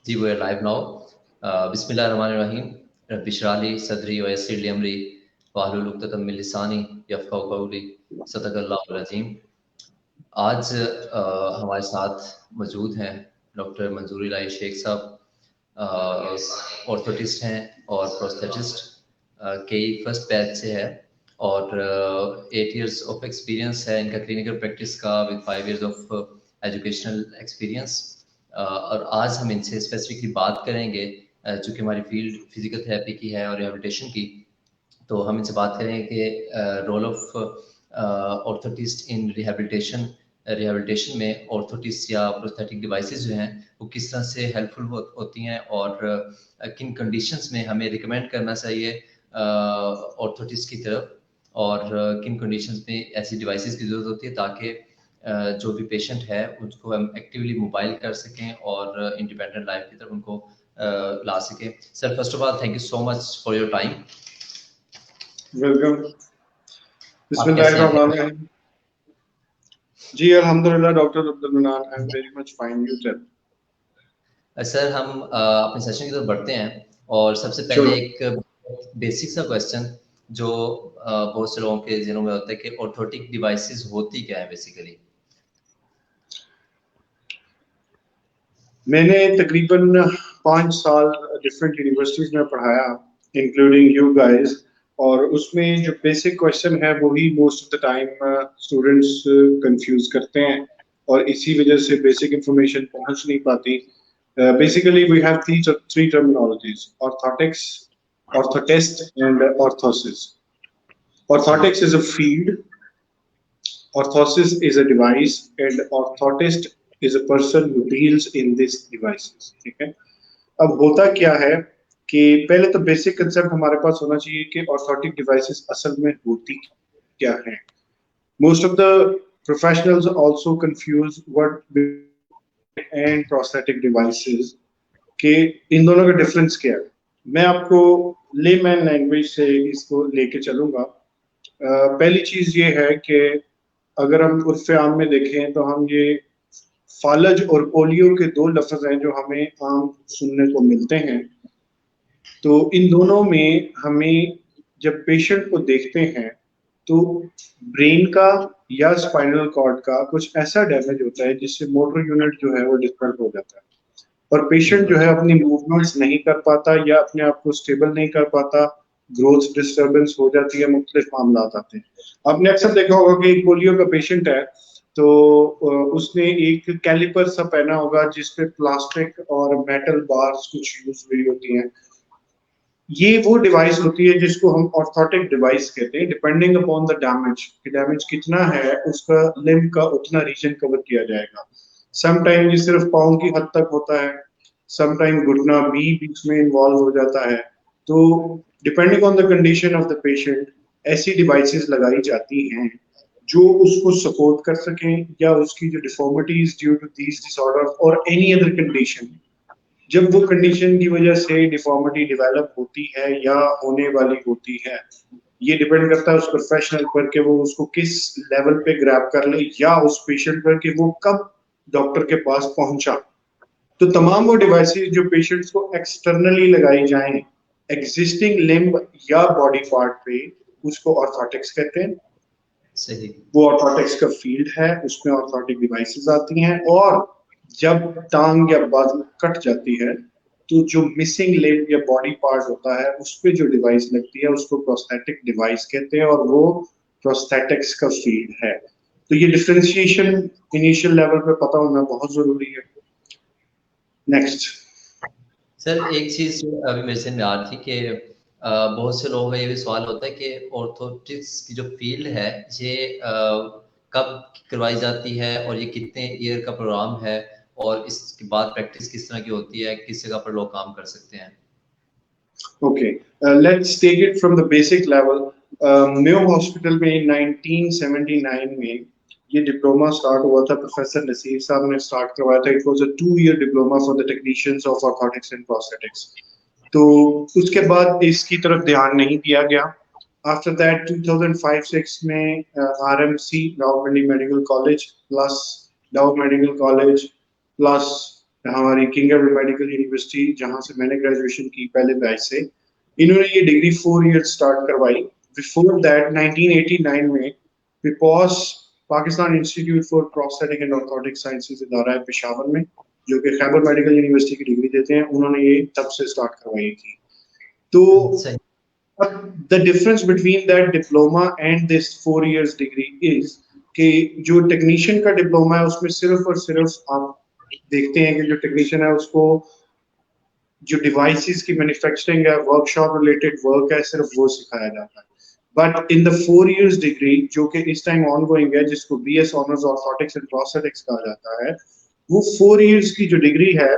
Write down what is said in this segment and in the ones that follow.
जी वो live now. बिस्मिल्लाहिर्रहमानिर्रहीम। Rabbi इश्रह ली सदरी व यस्सिर ली अमरी वाहलुल उक़दतम मिन लिसानी यफ़क़हू क़ौली। सदक़ल्लाहुल अज़ीम। आज हमारे साथ मौजूद हैं डॉक्टर मंजूर इलाही शेख साहब। ऑर्थोटिस्ट हैं और प्रोस्थेटिस्ट कई फर्स्ट बैच से है और 8 इयर्स ऑफ एक्सपीरियंस है इनका क्लिनिकल प्रैक्टिस का with 5 years of educational experience. और आज हम इनसे स्पेसिफिकली बात करेंगे चूँकि हमारी फील्ड फिजिकल थेरेपी की है और रिहेबिलिटेशन की, तो हम इनसे बात करेंगे कि role of orthotist in rehabilitation में ऑर्थोटिस्ट या प्रोस्थेटिक डिवाइसेस जो हैं वो किस तरह से हेल्पफुल होती हैं और किन कंडीशंस में हमें रिकमेंड करना चाहिए ऑर्थोटिस्ट की तरफ और किन कंडीशंस में ऐसी डिवाइसेस की ज़रूरत होती है ताकि जो भी पेशेंट है उसको हम एक्टिवली मोबाइल कर सकें और इंडिपेंडेंट लाइफ की तरफ उनको ला सकें। Sir first of all thank you so much for your time. Welcome. बिस्मिल्लाहिर्रहमानिर्रहीम। जी अल्हम्दुलिल्लाह doctor Abdul Mannan, I am very much fine. You tell. Sir हम अपने सेशन की तरफ बढ़ते हैं और सबसे पहले एक बेसिक सा क्वेश्चन जो बहुत से लोगों के ज़हनों में होता है कि ऑर्थोटिक डिवाइसेस होती क्या है बेसिकली। मैंने तकरीबन 5 साल डिफरेंट यूनिवर्सिटीज में पढ़ाया इंक्लूडिंग यू गाइस, और उसमें जो बेसिक क्वेश्चन है वही most of the time students confuse करते हैं और इसी वजह से बेसिक इंफॉर्मेशन पहुंच नहीं पाती। Basically we have three terminologies: orthotics, orthotist and orthosis. Orthotics is a field, orthosis is a device, and orthotist is a person who deals in these devices। ठीक है, अब होता क्या है कि पहले तो बेसिक कंसेप्ट हमारे पास होना चाहिए कि ऑर्थोटिक डिवाइसेस असल में होती क्या है। Most of the professionals also confuse what and prosthetic devices के इन दोनों का डिफरेंस क्या है। मैं आपको लेमैन लैंग्वेज से इसको लेके चलूंगा। पहली चीज ये है कि अगर हम उर्फ़ आम में देखें तो हम ये फालज और पोलियो के दो लफ्ज़ हैं जो हमें आम सुनने को मिलते हैं। तो इन दोनों में हमें जब पेशेंट को देखते हैं तो ब्रेन का या स्पाइनल कॉर्ड का कुछ ऐसा डैमेज होता है जिससे मोटर यूनिट जो है वो डिस्टर्ब हो जाता है और पेशेंट जो है अपनी मूवमेंट्स नहीं कर पाता या अपने आप को स्टेबल नहीं कर पाता, ग्रोथ डिस्टर्बेंस हो जाती है, मुख्तलिफ मामला आते हैं। आपने अक्सर देखा होगा कि एक पोलियो का पेशेंट है तो उसने एक कैलिपर सा पहना होगा जिसपे प्लास्टिक और मेटल बार्स कुछ यूज हुई होती हैं। ये वो डिवाइस होती है जिसको हम ऑर्थोटिक डिवाइस कहते हैं। डिपेंडिंग अपॉन द डैमेज कितना है उसका लिम्ब का उतना रीजन कवर किया जाएगा। समटाइम ये सिर्फ पाँव की हद तक होता है, समटाइम घुटना भी बीच में इन्वॉल्व हो जाता है। तो depending on the condition of the patient ऐसी डिवाइसेस लगाई जाती हैं जो उसको सपोर्ट कर सकें या उसकी जो deformities due to these disorder और एनी अदर कंडीशन, जब वो कंडीशन की वजह से डिफॉर्मिटी डेवलप होती है या होने वाली होती है, ये डिपेंड करता है उस प्रोफेशनल पर कि वो उसको किस लेवल पे ग्रैब कर ले या उस पेशेंट पर कि वो कब डॉक्टर के पास पहुंचा। तो तमाम वो डिवाइसेस जो पेशेंट्स को एक्सटर्नली लगाई जाएं एग्जिस्टिंग लिम्ब या बॉडी पार्ट पे, उसको ऑर्थोटिक्स कहते हैं। सही। वो ऑर्थोटिक्स का फील्ड है, उसमें ऑर्थोटिक डिवाइसेस आती हैं और जब टांग या बाजू कट जाती है तो जो मिसिंग लिम्ब या बॉडी पार्ट होता है उस पे जो डिवाइस लगती है उसको प्रोस्थेटिक डिवाइस कहते हैं और वो प्रोस्थेटिक्स का फील्ड है। तो ये डिफरेंशिएशन इनिशियल लेवल पे पता होना बहुत जरूरी है। नेक्स्ट सर एक चीज अभी मेरे से आ रही थी कि बहुत से लोगों का ये भी सवाल होता है कि ऑर्थोटिक्स की जो फील्ड है ये कब करवाई जाती है और ये कितने ईयर का प्रोग्राम है और इसके बाद प्रैक्टिस किस तरह की होती है, किस जगह पर लोग काम कर सकते हैं। Okay, let's take it from the basic level. Mayo hospital में 1979 में ये डिप्लोमा स्टार्ट हुआ था। प्रोफेसर नसीर साहब ने स्टार्ट करवाया था। It was a 2-year diploma for the technicians of orthotics and prosthetics. तो उसके बाद इसकी तरफ ध्यान नहीं दिया गया। आफ्टर दैट 2005-6 में RMC डाउ मेडिकल कॉलेज प्लस डाउ मेडिकल कॉलेज प्लस हमारी किंग एडवर्ड मेडिकल यूनिवर्सिटी जहां से मैंने ग्रेजुएशन की पहले बैच से, इन्होंने ये डिग्री 4 इयर्स स्टार्ट करवाई। बिफोर दैट 1989 में PIPOS Pakistan institute for prosthetic and orthotic sciences इदारा है पेशावर में, जो कि खैबर मेडिकल यूनिवर्सिटी की डिग्री देते हैं, उन्होंने ये तब से स्टार्ट करवाई थी। तो सही। the difference between that diploma and this 4 years degree is कि जो टेक्नीशियन का डिप्लोमा है उसमें सिर्फ और सिर्फ आप देखते हैं कि जो टेक्नीशियन है उसको जो डिवाइसेस की मैन्युफैक्चरिंग है, वर्कशॉप रिलेटेड वर्क है, सिर्फ वो सिखाया जाता है। But in the 4 years degree जो कि इस टाइम ऑनगोइंग है, जिसको BS honours orthotics and prosthetics कहा जाता है, वो 4 years की जो डिग्री है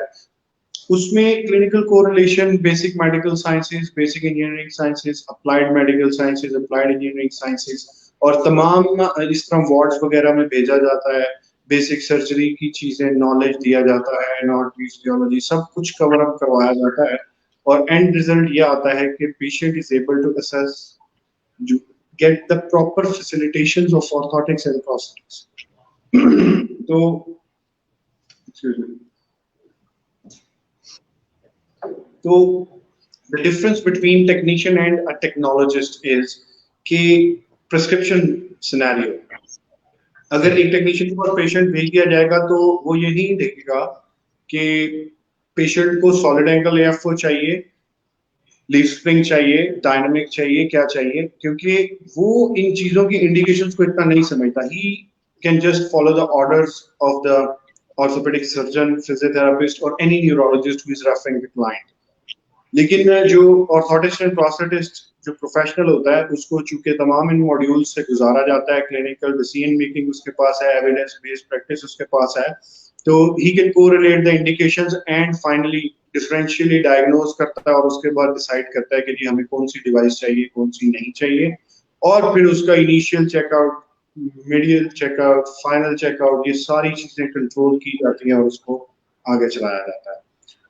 उसमें clinical correlation, basic medical sciences, basic engineering sciences, applied medical sciences, applied engineering sciences और तमाम इस तरह वार्ड्स वगैरह में भेजा जाता है, बेसिक सर्जरी की चीजें नॉलेज दिया जाता है, एनाटॉमी फिजियोलॉजी सब कुछ कवर अप करवाया जाता है और एंड रिजल्ट ये आता है कि patient is able to assess, get the proper facilitations of orthotics and prosthetics. तो एक्सक्यूज मी, तो the difference between technician and a technologist is कि prescription scenario, अगर एक टेक्नीशियन के पास पेशेंट भेज दिया जाएगा तो वो ये नहीं देखेगा कि पेशेंट को सॉलिड एंगल एफओ चाहिए, लीफ स्प्रिंग चाहिए, डायनामिक चाहिए, क्या चाहिए, क्योंकि वो इन चीजों की इंडिकेशंस को इतना नहीं समझता। He can just follow the orders of the orthopaedic surgeon, physiotherapist और any neurologist who is referring the client. लेकिन जो ऑर्थोटिस्ट एंड प्रोस्थेटिस्ट जो प्रोफेशनल होता है उसको चूंकि तमाम इन मॉड्यूल्स से गुजारा जाता है, क्लिनिकल डिसीजन मेकिंग उसके पास है, एविडेंस बेस्ड प्रैक्टिस उसके पास है, तो he can correlate the indications and finally differentially diagnose करता है और उसके बाद डिसाइड करता है कि जी हमें कौन सी डिवाइस चाहिए, कौन सी नहीं चाहिए, और फिर उसका initial checkout, medial checkout, final checkout, ये सारी चीजें कंट्रोल की जाती हैं और उसको आगे चलाया जाता है।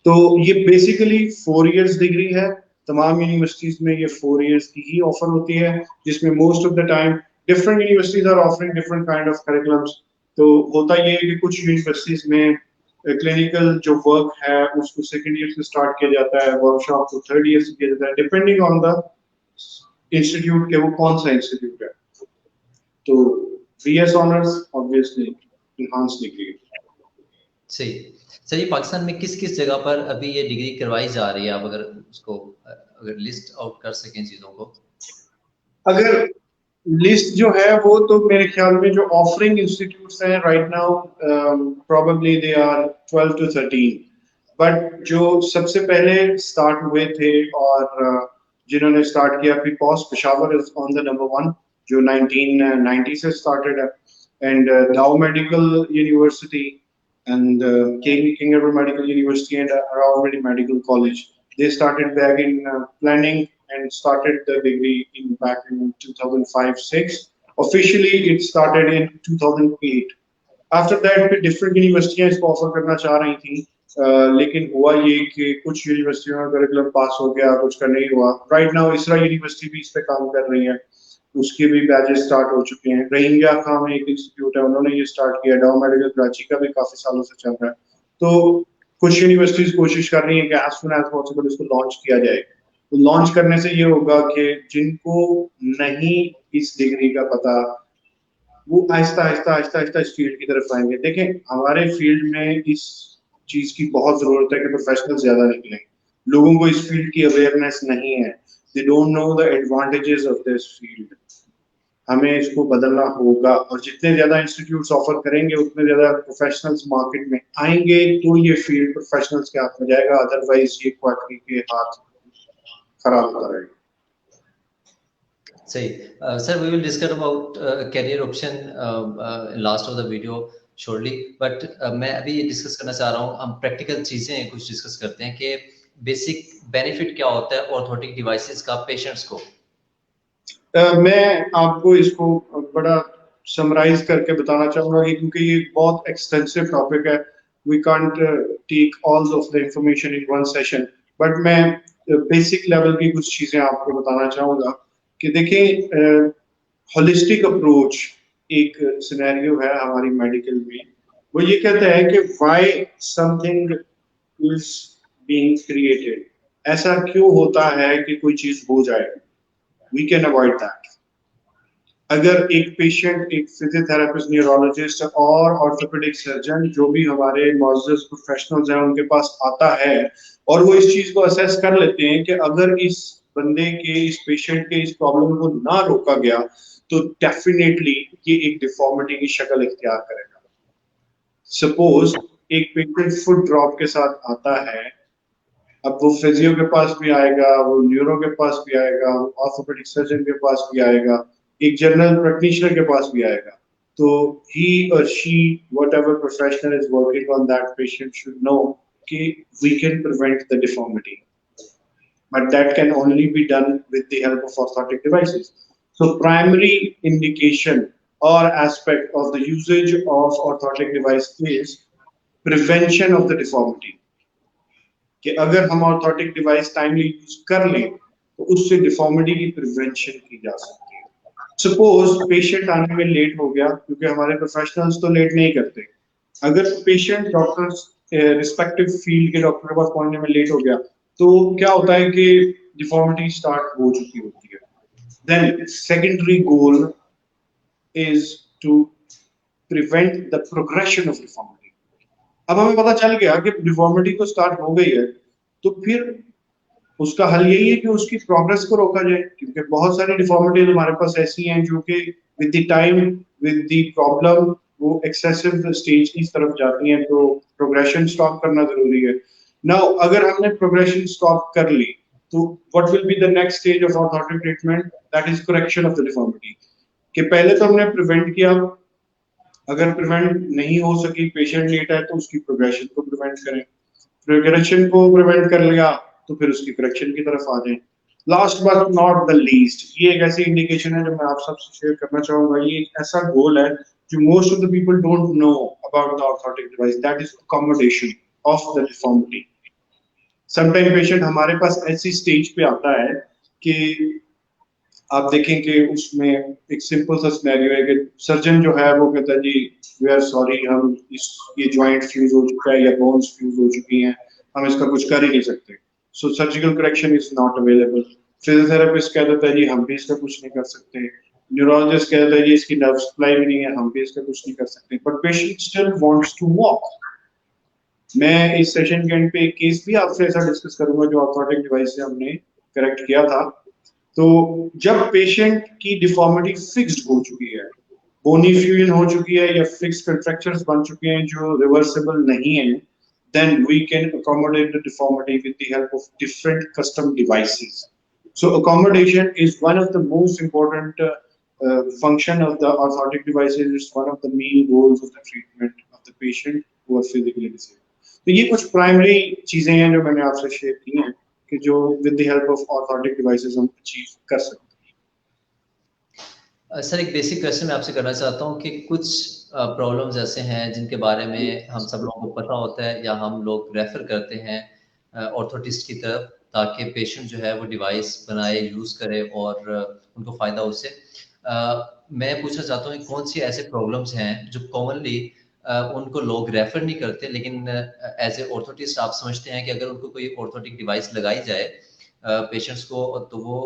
तो ये बेसिकली 4 years डिग्री है, तमाम यूनिवर्सिटीज में ये 4 years की ही ऑफर होती है, जिसमें most of the time different universities are offering different kind of curriculums. तो होता ये है कि कुछ यूनिवर्सिटीज में क्लिनिकल जो वर्क है उसको सेकंड ईयर से स्टार्ट किया जाता है, वर्कशॉप को थर्ड ईयर से किया जाता है, डिपेंडिंग ऑन द इंस्टीट्यूट के वो कौन सा इंस्टीट्यूट है। तो BS honours obviously enhance degree. सही। सर ये पाकिस्तान में किस किस जगह पर अभी ये डिग्री करवाई जा रही है, आप अगर उसको अगर लिस्ट आउट कर सकें चीजों को? अगर लिस्ट जो है वो तो मेरे ख्याल में जो ऑफरिंग इंस्टीट्यूट्स हैं right now probably they are 12 to 13, but जो सबसे पहले स्टार्ट हुए थे और जिन्होंने स्टार्ट किया, PIPOS Peshawar is on the number 1 जो 1990 से स्टार्टेड है, and Dow medical university and King Edward Medical University and Around Valley Medical College. They started back in planning and started the degree back in 2005-6. Officially, it started in 2008. After that, different universities इसको offer करना चाह रही थी, लेकिन हुआ ये कि कुछ यूनिवर्सिटियों का करिकुलम पास हो गया, कुछ का नहीं हुआ। राइट नाउ इसरा यूनिवर्सिटी भी इस पे काम कर रही है, उसके भी बैचेस स्टार्ट हो चुके हैं। रोहिंग्या खां में एक इंस्टीट्यूट है, उन्होंने ये स्टार्ट किया। डाउ मेडिकल कराची का भी काफी सालों से चल रहा है। तो कुछ यूनिवर्सिटीज कोशिश कर रही हैं कि एज सुन एज पॉसिबल इसको लॉन्च किया जाए। तो लॉन्च करने से ये होगा कि जिनको नहीं इस डिग्री का पता, वो आहिस्ता आहिस्ता आहिस्ता आहिस्ता इस फील्ड की तरफ आएंगे। देखें, हमारे फील्ड में इस चीज की बहुत जरूरत है कि प्रोफेशनल ज्यादा निकलें। लोगों को इस फील्ड की अवेयरनेस नहीं है, they don't know the advantages of this field. हमें इसको बदलना होगा और जितने ज्यादा इंस्टीट्यूट्स ऑफर करेंगे उतने ज्यादा प्रोफेशनल्स मार्केट में आएंगे, तो ये फील्ड प्रोफेशनल्स के हाथ में जाएगा, अदरवाइज ये क्वार्टरी के हाथ खराब होता रहेगा। सही। Sir we will discuss about career option last of the video shortly, but मैं अभी ये डिस्कस करना चाह रहा हूँ, हम प्रैक्टिकल चीजें कुछ डिस्कस करते हैं कि बेसिक बेनिफिट क्या होता है ऑर्थोटिक डिवाइसेस का पेशेंट्स को। मैं आपको इसको बड़ा समराइज करके बताना चाहूंगा क्योंकि ये बहुत एक्सटेंसिव टॉपिक है। We can't take all of the information in one session, but मैं बेसिक लेवल की कुछ चीजें आपको बताना चाहूंगा कि देखिए, होलिस्टिक अप्रोच एक सिनेरियो है हमारी मेडिकल में। वो ये कहता है कि why something is being created. ऐसा क्यों होता है कि कोई चीज हो जाए? We can avoid that. अगर एक पेशेंट एक फिजियोथेरेपिस्ट, न्यूरोलॉजिस्ट और ऑर्थोपेडिक सर्जन जो भी हमारे मौजूद प्रोफेशनल्स हैं उनके पास आता है और वो इस चीज को असेस कर लेते हैं कि अगर इस बंदे के, इस पेशेंट के इस प्रॉब्लम को ना रोका गया तो डेफिनेटली ये एक डिफॉर्मिटी की शक्ल इख्तियार करेगा। सपोज एक पेशेंट फुट ड्रॉप के साथ आता है, अब वो फिजियो के पास भी आएगा, वो न्यूरो के पास भी आएगा, ऑर्थोपेडिक सर्जन के पास भी आएगा, एक जनरल प्रैक्टिशनर के पास भी आएगा। तो he or she, whatever professional is working on that patient should know कि we can prevent the deformity, but that can only be done with the help of orthotic devices. So primary indication or aspect of the usage of orthotic device is prevention of the deformity. कि अगर हम orthotic device timely use कर लें तो उससे deformity की prevention की जा सकती है। सपोज पेशेंट आने में लेट हो गया, क्योंकि हमारे प्रोफेशनल्स तो लेट नहीं करते। अगर पेशेंट डॉक्टर्स रिस्पेक्टिव फील्ड के डॉक्टर के पास पहुंचने में लेट हो गया तो क्या होता है कि डिफॉर्मिटी स्टार्ट हो चुकी होती है। Then secondary goal is to prevent the progression of deformity. अब हमें पता चल गया कि डिफॉर्मिटी तो स्टार्ट हो गई है, तो फिर उसका हल यही है कि उसकी प्रोग्रेस को रोका जाए, क्योंकि बहुत सारी डिफॉर्मिटीज हमारे पास ऐसी हैं जो कि with the time, with the problem, वो एक्सेसिव स्टेज की तरफ जाती हैं, तो प्रोग्रेशन स्टॉप करना जरूरी है। नाउ अगर हमने प्रोग्रेशन स्टॉप कर ली तो what will be the next stage of orthotic treatment? That is correction of the deformity. कि पहले तो हमने प्रिवेंट किया, अगर प्रिवेंट नहीं हो सकी, पेशेंट लेट है, तो उसकी प्रोग्रेशन को प्रिवेंट करें। प्रोग्रेशन को प्रिवेंट कर लिया तो फिर उसकी करेक्शन की तरफ आ जाए। Last but not the least, ये एक ऐसी इंडिकेशन है जो मैं आप सबसे शेयर करना चाहूंगा। ये एक ऐसा गोल है जो most of the people don't know about the orthotic device, that is accommodation of the deformity. Sometime patient हमारे पास ऐसी स्टेज पे आता है कि आप देखें कि उसमें एक सिंपल सा सिनेरियो है कि सर्जन जो है वो कहता है जी वी आर सॉरी, हम ये जॉइंट फ्यूज हो चुका है या बोन्स फ्यूज हो चुकी हैं, हम इसका कुछ कर ही नहीं सकते, so surgical correction is not available. Physiotherapist कह देता है जी हम भी इसका कुछ नहीं कर सकते, न्यूरोलॉजिस्ट कह देता है जी इसकी नर्व सप्लाई भी नहीं है, हम भी इसका कुछ नहीं कर सकते, but patient still wants to walk. मैं इस सेशन के एंड पे एक केस भी आपसे ऐसा डिस्कस करूंगा जो ऑर्थोटिक डिवाइस से हमने करेक्ट किया था। तो जब पेशेंट की डिफॉर्मिटी फिक्स्ड हो चुकी है, बोनी फ्यूजन हो चुकी है या फिक्स्ड कंट्रैक्चर्स बन चुके हैं जो रिवर्सिबल नहीं है, then we can accommodate the deformity with the help of different custom devices. So accommodation is one of the most important function of the orthotic devices. It's one of the main goals of the treatment of the patient who are physically disabled. तो ये कुछ primary चीजें हैं जो मैंने आपसे share की हैं कि जो with the help of orthotic devices हम अचीव कर सकते हैं। सर एक बेसिक क्वेश्चन मैं आपसे करना चाहता हूँ कि कुछ प्रॉब्लम्स ऐसे हैं जिनके बारे में हम सब लोगों को पता होता है या हम लोग रेफर करते हैं ऑर्थोटिस्ट की तरफ ताकि पेशेंट जो है वो डिवाइस बनाए, यूज़ करे और उनको फ़ायदा हो उससे। मैं पूछना चाहता हूँ कौन सी ऐसे प्रॉब्लम्स हैं जो कॉमनली उनको लोग रेफर नहीं करते, लेकिन एज ए ऑर्थोटिस्ट आप समझते हैं कि अगर उनको कोई ऑर्थोटिक डिवाइस लगाई जाए पेशेंट्स को तो वो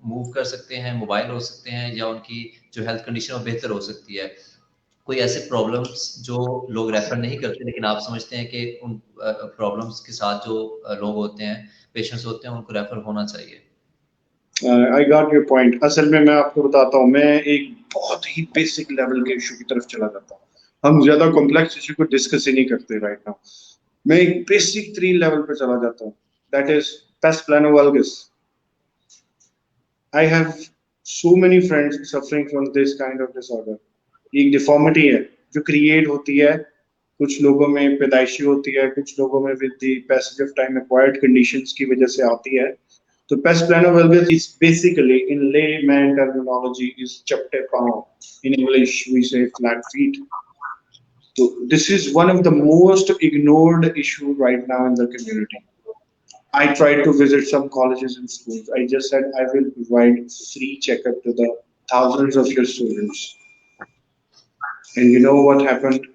मूव कर सकते हैं, मोबाइल हो सकते हैं या उनकी जो हेल्थ कंडीशन वो बेहतर हो सकती है। कोई ऐसे प्रॉब्लम्स जो लोग रेफर नहीं करते लेकिन आप समझते हैं कि उन प्रॉब्लम्स के साथ जो लोग होते हैं, पेशेंट्स होते हैं, उनको रेफर होना चाहिए। I got your point. असल में मैं आपको बताता हूँ, मैं एक बहुत ही बेसिक लेवल के इशू की तरफ चला जाता हूँ। हम ज्यादा कॉम्प्लेक्स इशू को डिस्कस ही नहीं करते राइट नाउ। मैं एक बेसिक 3 लेवल पे चला जाता हूँ, that is pes plano valgus. I have so many friends suffering from this kind of disorder. एक डिफॉर्मिटी है जो क्रिएट होती है, कुछ लोगों में पैदाइशी होती है, कुछ लोगों में with the passage of time acquired conditions की वजह से आती है। तो pes plano valgus is basically, in layman terminology, is चपटे पांव. In English we say flat feet. So this is one of the most ignored issue right now in the community. I tried to visit some colleges and schools. I just said I will provide free checkup to the thousands of your students. And you know what happened?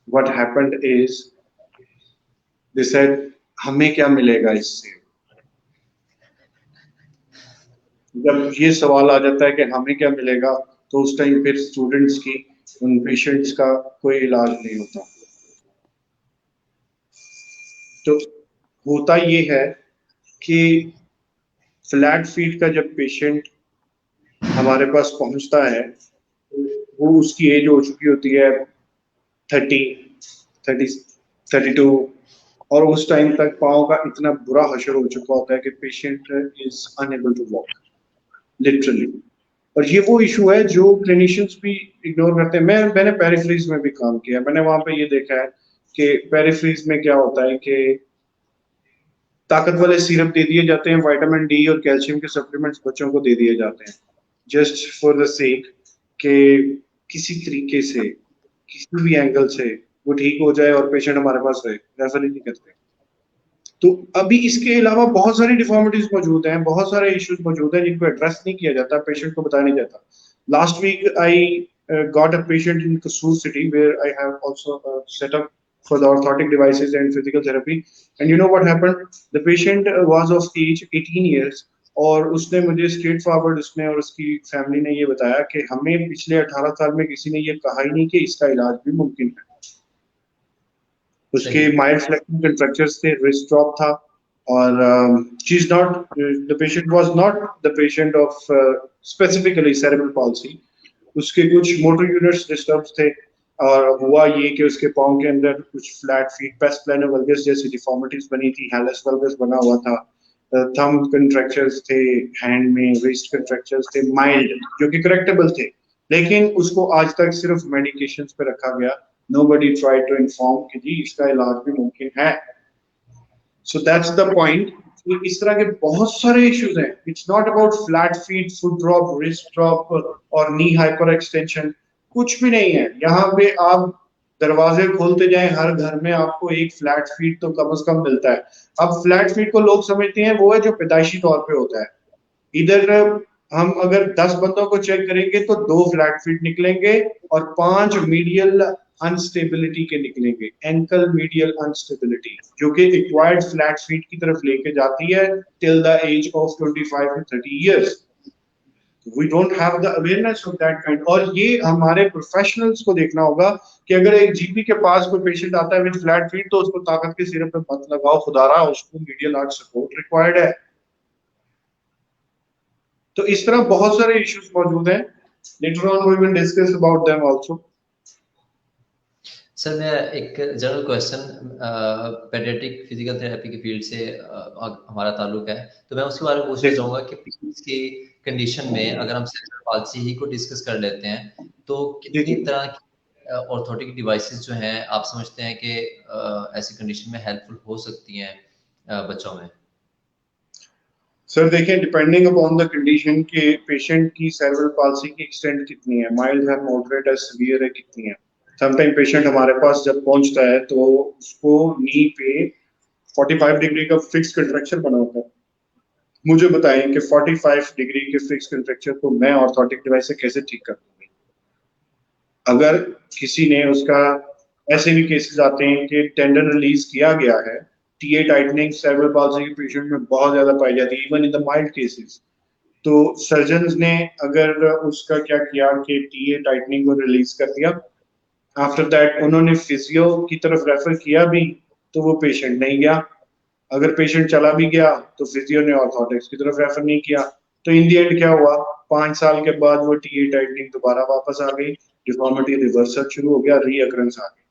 What happened is they said हमें क्या मिलेगा इससे। जब ये सवाल आ जाता है कि हमें क्या मिलेगा, तो उस टाइम फिर स्टूडेंट्स की, उन पेशेंट्स का कोई इलाज नहीं होता। तो होता ये है कि फ्लैट फीट का जब पेशेंट हमारे पास पहुंचता है, वो उसकी एज हो चुकी होती है 30, 30, 32, और उस टाइम तक पाँव का इतना बुरा हशर हो चुका होता है कि patient is unable to walk literally. और ये वो इशू है जो क्लिनिशियंस भी इग्नोर करते हैं। मैंने पेरिफ्रीज में भी काम किया, मैंने वहां पे ये देखा है कि पेरिफ्रीज में क्या होता है कि ताकत वाले सिरप दे दिए जाते हैं, विटामिन डी और कैल्शियम के सप्लीमेंट्स बच्चों को दे दिए जाते हैं जस्ट फॉर द सेक कि किसी तरीके से, किसी भी एंगल से वो ठीक हो जाए और पेशेंट हमारे पास रहे, रेफर ही नहीं करते। तो अभी इसके अलावा बहुत सारी डिफॉर्मिटीज मौजूद हैं, बहुत सारे इश्यूज मौजूद हैं जिनको एड्रेस नहीं किया जाता, पेशेंट को बताया नहीं जाता। Last week I got a patient in Kasur city where I have also set up for the orthotic devices and physical therapy. And you know what happened? The patient was of age 18 years, और उसने मुझे straight forward, उसने और उसकी family ने ये बताया कि हमें पिछले 18 साल में किसी ने ये कहा ही नहीं कि इसका इलाज भी मुमकिन है। उसके माइल्ड फ्लेक्सिंग कंट्रैक्चर्स थे, रिस्ट ड्रॉप था, और she is not, the patient was not the patient of specifically cerebral palsy. उसके कुछ मोटर यूनिट्स डिस्टर्ब थे, और हुआ ये कि उसके पाँव के अंदर कुछ flat feet pes planar valgus जैसी डिफॉर्मिटीज बनी थी, हैलस वल्गस बना हुआ था, थंब कंट्रैक्चर्स थे हैंड में, रिस्ट कंट्रैक्चर्स थे माइल्ड जो कि करेक्टेबल थे, लेकिन उसको आज तक सिर्फ मेडिकेशंस पे रखा गया। Nobody tried to inform कि जी इसका इलाज भी मुमकिन है। So that's the point। इस तरह के बहुत सारे इश्यूज हैं। It's not about flat feet, foot drop, wrist drop और knee hyper extension, कुछ भी नहीं है। यहाँ पे आप दरवाजे खोलते जाएं, हर घर में आपको एक फ्लैट फीट तो कम से कम मिलता है। अब फ्लैट फीट को लोग समझते हैं वो है जो पैदाइशी तौर पे होता है। इधर हम अगर 10 बंदों को चेक करेंगे तो 2 फ्लैट फीट निकलेंगे और 5 मीडियल अनस्टेबिलिटी के निकलेंगे, एंकल मीडियल अनस्टेबिलिटी, जो कि एक्वायर्ड फ्लैट फीट की तरफ लेके जाती है till the age of 25 to 30 years. We don't have the awareness of that kind. और ये हमारे प्रोफेशनल्स को देखना होगा कि अगर एक जीपी के पास कोई पेशेंट आता है विद फ्लैट फीट, तो उसको ताकत के सिरप पे मत लगाओ, खुदारा उसको मीडियल आर्ट सपोर्ट रिक्वायर्ड है। तो इस तरह बहुत सारे इश्यूज मौजूद हैं। Later on we will discuss about them also. Sir मैं एक general question, pediatric physical therapy की फील्ड से हमारा ताल्लुक है, तो मैं उसके बारे में पूछना चाहूँगा कि पेशेंट्स की कंडीशन में अगर हम सेरेब्रल पाल्सी ही को डिस्कस कर लेते हैं तो कितनी तरह की ऑर्थोटिक डिवाइसेस जो हैं आप समझते हैं कि ऐसी कंडीशन में हेल्पफुल हो सकती हैं बच्चों में? सर देखिए, डिपेंडिंग अपॉन द कंडीशन के पेशेंट की सेरेब्रल पाल्सी की एक्सटेंट कितनी है, माइल्ड है, मॉडरेट है, सीवियर है, कितनी है। समटाइम पेशेंट हमारे पास जब पहुंचता है तो उसको नी पे 45 डिग्री का फिक्स कंट्रैक्चर बना होता है। मुझे बताएं कि 45 डिग्री के फिक्स कंट्रैक्चर को मैं ऑर्थोटिक डिवाइस से कैसे ठीक कर दूंगी। अगर किसी ने उसका, ऐसे भी केसेस आते हैं कि टेंडन रिलीज किया गया है, टीए टाइटनिंग सेरेब्रल पाल्सी के पेशेंट में बहुत ज्यादा पाई जाती है, even in the mild cases. तो सर्जन्स ने अगर उसका क्या किया कि टीए टाइटनिंग को रिलीज कर दिया, आफ्टर दैट उन्होंने फिजियो की तरफ रेफर किया भी तो वो पेशेंट नहीं गया। अगर पेशेंट चला भी गया तो फिजियो ने ऑर्थोटिक्स की तरफ रेफर नहीं किया। तो इन दी एंड क्या हुआ, 5 साल के बाद वो टीए टाइटनिंग दोबारा वापस आ गई, डिफॉर्मिटी रिवर्सल शुरू हो गया, रीअकरेंस आ गई।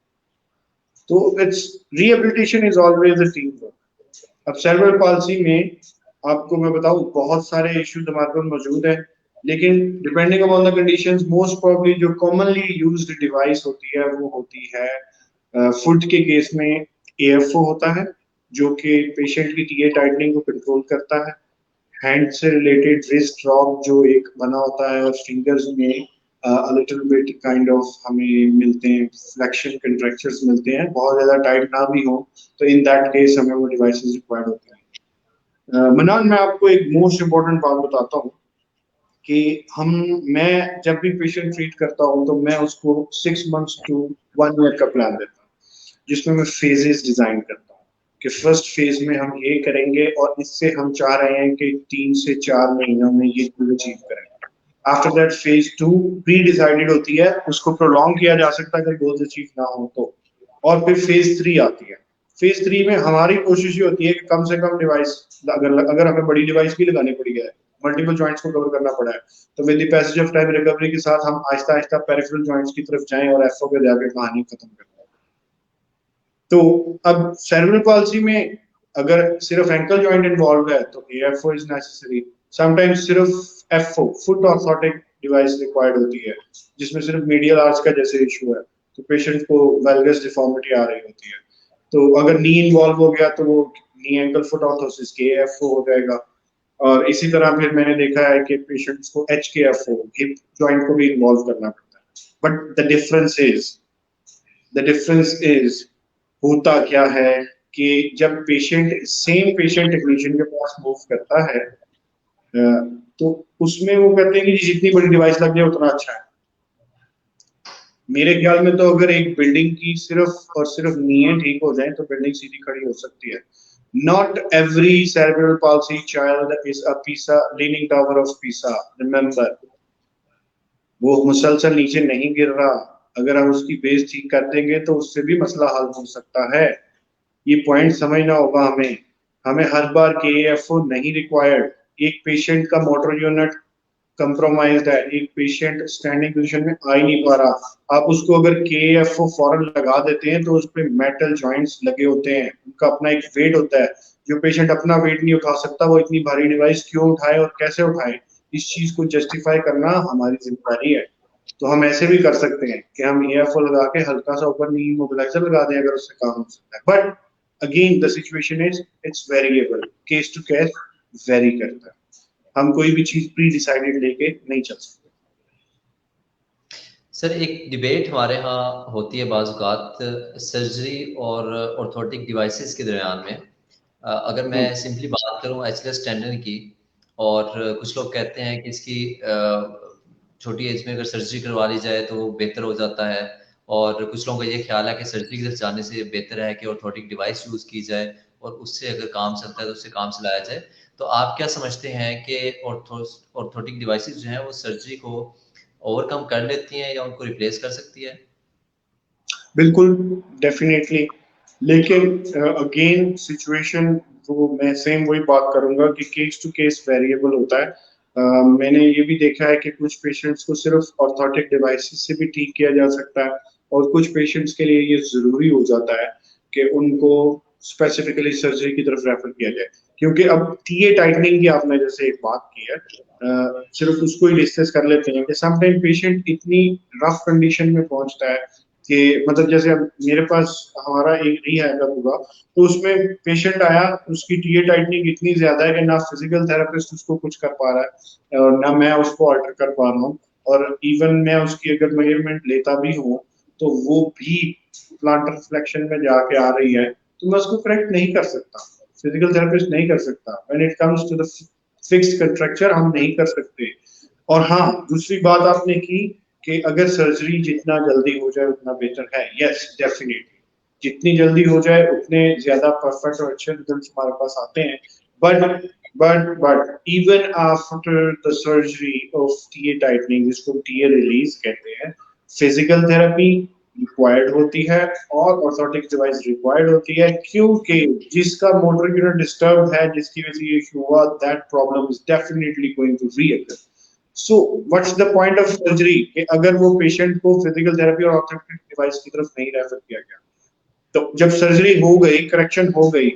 तो it's rehabilitation is always a team work. अब सेरेब्रल पाल्सी में आपको मैं बताऊं बहुत सारे इश्यूज हमारे पास मौजूद है, लेकिन depending upon the conditions most probably जो कॉमनली यूज्ड डिवाइस होती है वो होती है फुट के केस में एएफओ होता है जो कि पेशेंट की टीए टाइटनिंग को कंट्रोल करता है। हैंड से रिलेटेड रिस्ट ड्रॉप जो एक बना होता है, और फिंगर्स में a little bit kind of हमें मिलते हैं, फ्लेक्शन कंट्रैक्चर्स मिलते हैं, बहुत ज्यादा टाइट ना भी हो तो इन दैट केस हमें वो डिवाइसेस रिक्वायर्ड होते हैं। मनान, मैं आपको एक मोस्ट इम्पोर्टेंट बात बताता हूँ कि मैं जब भी पेशेंट ट्रीट करता हूँ तो मैं उसको 6 months to 1 year का प्लान देता हूँ, जिसमें मैं फेजेस डिजाइन करता हूँ। कि फर्स्ट फेज में हम ये करेंगे और इससे हम चाह रहे हैं कि 3 से 4 महीनों में ये गोल अचीव करें। After that phase 2 pre decided होती है, उसको प्रोलॉन्ग किया जा सकता है अगर गोल्स अचीव ना हो तो। और फिर फेज 3 आती है। फेज 3 में हमारी कोशिश ये होती है कि कम से कम डिवाइस, अगर हमें बड़ी डिवाइस भी लगानी पड़ी है, मल्टीपल जॉइंट्स को कवर करना पड़ा है, तो with the passage of time recovery के साथ हम आहिस्ता आहिस्ता पेरिफेरल जॉइंट्स की तरफ जाएं और एफओ पे जाके कहानी खत्म करें। तो अब सेरेब्रल पॉल्सी में अगर सिर्फ एंकल जॉइंट इन्वॉल्व है तो एएफओ इज नेसेसरी। समटाइम्स सिर्फ FO foot orthotic device required होती है, जिसमें सिर्फ मीडियल आर्च का जैसे इशू है, तो पेशेंट को वेलगस डिफॉर्मिटी आ रही होती है। तो अगर नी इन्वॉल्व हो गया तो वो नी एंकल फुट ऑर्थोसिस के एएफओ हो जाएगा। और इसी तरह फिर मैंने देखा है कि पेशेंट्स को एचकेएफओ हिप जॉइंट को भी इन्वॉल्व करना पड़ता है। बट द डिफरेंस इज होता क्या है कि जब सेम पेशेंट टेक्नीशियन के पास मूव करता है, तो उसमें वो कहते हैं कि जितनी बड़ी डिवाइस लग जाए उतना अच्छा है। मेरे ख्याल में तो अगर एक बिल्डिंग की सिर्फ और सिर्फ नींवें ठीक हो जाए तो बिल्डिंग सीधी खड़ी हो सकती है। Not every cerebral palsy child is a Pisa leaning tower of Pisa, remember। वो मुसलसल नीचे नहीं गिर रहा, अगर हम उसकी बेस ठीक कर देंगे तो उससे भी मसला हल हो सकता है। ये पॉइंट समझना होगा हमें। हमें हर बार केएफओ नहीं रिक्वायर्ड। एक पेशेंट का मोटर यूनिट कंप्रोमाइज्ड है, एक पेशेंट स्टैंडिंग पोजीशन में आ ही नहीं पा रहा, आप उसको अगर केएफओ फौरन लगा देते हैं तो उस पे मेटल जॉइंट्स लगे होते हैं, उनका अपना एक वेट होता है। जो पेशेंट अपना वेट नहीं उठा सकता वो इतनी भारी डिवाइस क्यों उठाए और कैसे उठाए, इस चीज को जस्टिफाई करना हमारी जिम्मेदारी है। तो हम ऐसे भी कर सकते हैं कि हम एएफओ लगा के हल्का सा ऊपर नी मोबिलाइजर लगा दें, अगर उससे काम हो सकता है। But again the situation is it's variable, case to case vary करता है। हम कोई भी चीज प्री डिसाइडेड लेके नहीं चल सकते। सर एक डिबेट हमारे यहाँ होती है बाज़ औक़ात सर्जरी और ऑर्थोटिक डिवाइसेस के दरमियान में। अगर मैं सिंपली बात करूँ एचलेस टेंडन की, और कुछ लोग कहते हैं कि इसकी छोटी एज में अगर सर्जरी करवा ली जाए तो बेहतर हो जाता है, और कुछ लोगों का ये ख्याल है कि सर्जरी की तरफ जाने से बेहतर है कि ऑर्थोटिक डिवाइस यूज़ की जाए और उससे अगर काम चलता है तो उससे काम चलाया जाए। तो आप क्या समझते हैं कि ऑर्थोटिक डिवाइसेस जो हैं वो सर्जरी को ओवरकम कर लेती हैं या उनको रिप्लेस कर सकती है? बिल्कुल, डेफिनेटली। लेकिन अगेन सिचुएशन वो मैं सेम वही बात करूंगा कि केस टू केस वेरिएबल होता है। मैंने ये भी देखा है कि कुछ पेशेंट्स को सिर्फ ऑर्थोटिक डिवाइसेस से भी ठीक किया जा सकता है, और कुछ पेशेंट्स के लिए ये जरूरी हो जाता है कि उनको स्पेसिफिकली सर्जरी की तरफ रेफर किया जाए। क्योंकि अब टीए टाइटनिंग की आपने जैसे एक बात की है, सिर्फ उसको ही डिस्कस कर लेते हैं कि समटाइम पेशेंट इतनी रफ कंडीशन में पहुंचता है कि मतलब जैसे अब मेरे पास हमारा एक रिहैब हुआ, तो उसमें पेशेंट आया, उसकी टीए टाइटनिंग इतनी ज्यादा है कि ना फिजिकल थेरेपिस्ट उसको कुछ कर पा रहा है और ना मैं उसको अल्टर कर पा रहा हूँ, और इवन मैं उसकी अगर मेजरमेंट लेता भी हूँ तो वो भी प्लांटर फ्लेक्शन में जाके आ रही है, तो मैं उसको करेक्ट नहीं कर सकता, फिजिकल थेरेपिस्ट नहीं कर सकता। When it comes to the fixed contracture हम नहीं कर सकते। और हाँ, दूसरी बात आपने की कि अगर सर्जरी जितना जल्दी हो जाए उतना बेहतर है। यस, डेफिनेटली जितनी जल्दी हो जाए उतने ज्यादा परफेक्ट और अच्छे रिजल्ट्स हमारे पास आते हैं। But even after the surgery of TA tightening, जिसको टीए रिलीज कहते हैं, फिजिकल थेरेपी रिक्वायर्ड होती है और ऑर्थोटिक डिवाइस रिक्वायर्ड होती है, क्योंकि जिसका मोटर यूनिट डिस्टर्ब है, जिसकी वजह से ये इशू हुआ, that problem is definitely going to recur. So what's the point of surgery कि अगर वो पेशेंट को फिजिकल थेरेपी और ऑर्थोटिक डिवाइस की तरफ नहीं रेफर किया गया, तो जब सर्जरी हो गई, करेक्शन हो गई,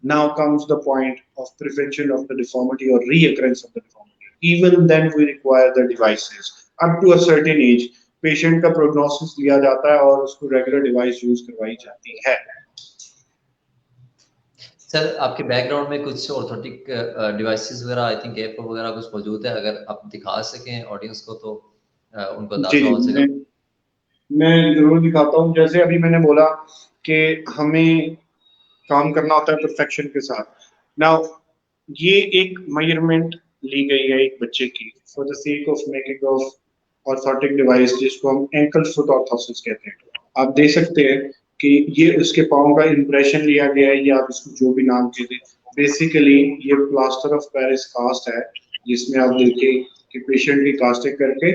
now comes the point of prevention of the deformity or reoccurrence of the deformity. Even then we require the devices up to a certain age। Patient का प्रोग्नोसिस लिया जाता है और उसको रेगुलर डिवाइस यूज करवाई जाती है। सर आपके बैकग्राउंड में कुछ ऑर्थोटिक डिवाइसेस वगैरह, आई थिंक एप वगैरह कुछ मौजूद है, अगर आप दिखा सकें ऑडियंस को तो उनको अंदाजा हो सके। मैं जरूर दिखाता हूँ। जैसे अभी मैंने बोला कि हमें काम करना होता है परफेक्शन के साथ। नाउ ये एक मेजरमेंट ली गई है एक बच्चे की for the sake of making of orthotic device, जिसको हम एंकल फुट ऑर्थोसिस कहते हैं। आप देख सकते हैं कि ये उसके पाँव का इम्प्रेशन लिया गया है, या आप इसको जो भी नाम दे दें। बेसिकली ये प्लास्टर ऑफ पेरिस कास्ट है, जिसमें आप देखिए कि पेशेंट की कास्टिंग करके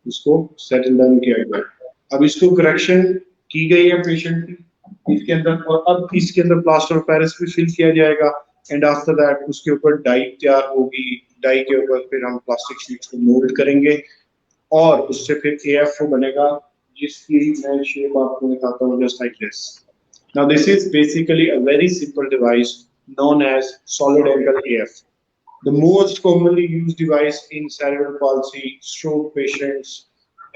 उसको सेटल डाउन किया गया है। अब इसको करेक्शन की गई है पेशेंट की इसके अंदर, और अब इसके अंदर प्लास्टर ऑफ पेरिस भी फिल किया जाएगा, एंड आफ्टर दैट उसके ऊपर डाई तैयार होगी। डाई के ऊपर फिर हम प्लास्टिक शीट्स को मोल्ड करेंगे और उससे फिर AFO बनेगा, जिसकी मैं शेप आपको दिखाता हूँ just like this. Now this is basically a very simple device known as solid angle AF, the most commonly used device in cerebral palsy, stroke patients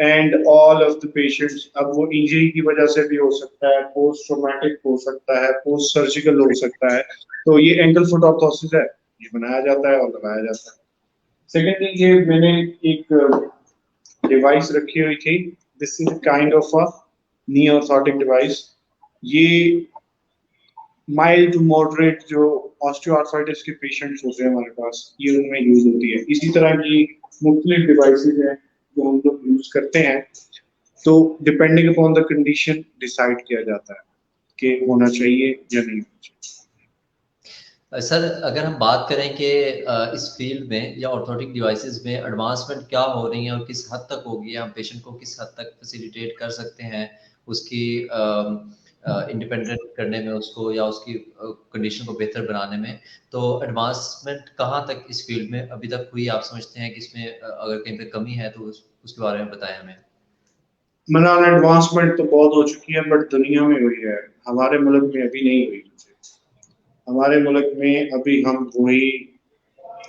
and all of the patients। अब वो injury की वजह से भी हो सकता है, post traumatic हो सकता है, पोस्ट सर्जिकल हो सकता है, तो ये एंकल फुट ऑर्थोसिस है, ये बनाया जाता है और लगाया जाता है। सेकेंड थिंग, ये मैंने एक डिवाइस रखी हुई थी, this is kind of a knee orthotic device. ये माइल्ड टू मॉडरेट जो ऑस्टियोआर्थराइटिस के पेशेंट्स होते हैं हमारे पास, ये उनमें यूज होती है। इसी तरह की मुख्तलिफ डिवाइसेज हैं जो हम लोग यूज करते हैं, तो depending upon the condition decide किया जाता है कि होना चाहिए या नहीं होना चाहिए। सर अगर हम बात करें कि इस फील्ड में या ऑर्थोटिक डिवाइसेस में एडवांसमेंट क्या हो रही है और किस हद तक होगी, हम पेशेंट को किस हद तक फैसिलिटेट कर सकते हैं उसकी इंडिपेंडेंट करने में उसको, या उसकी कंडीशन को बेहतर बनाने में, तो एडवांसमेंट कहाँ तक इस फील्ड में अभी तक हुई आप समझते हैं कि इसमें अगर कहीं पे कमी है तो उसके बारे में बताएं हमें। मनान एडवांसमेंट तो बहुत हो चुकी है, बट दुनिया में हुई है, हमारे मुल्क में अभी नहीं हुई। हमारे मुल्क में अभी हम वही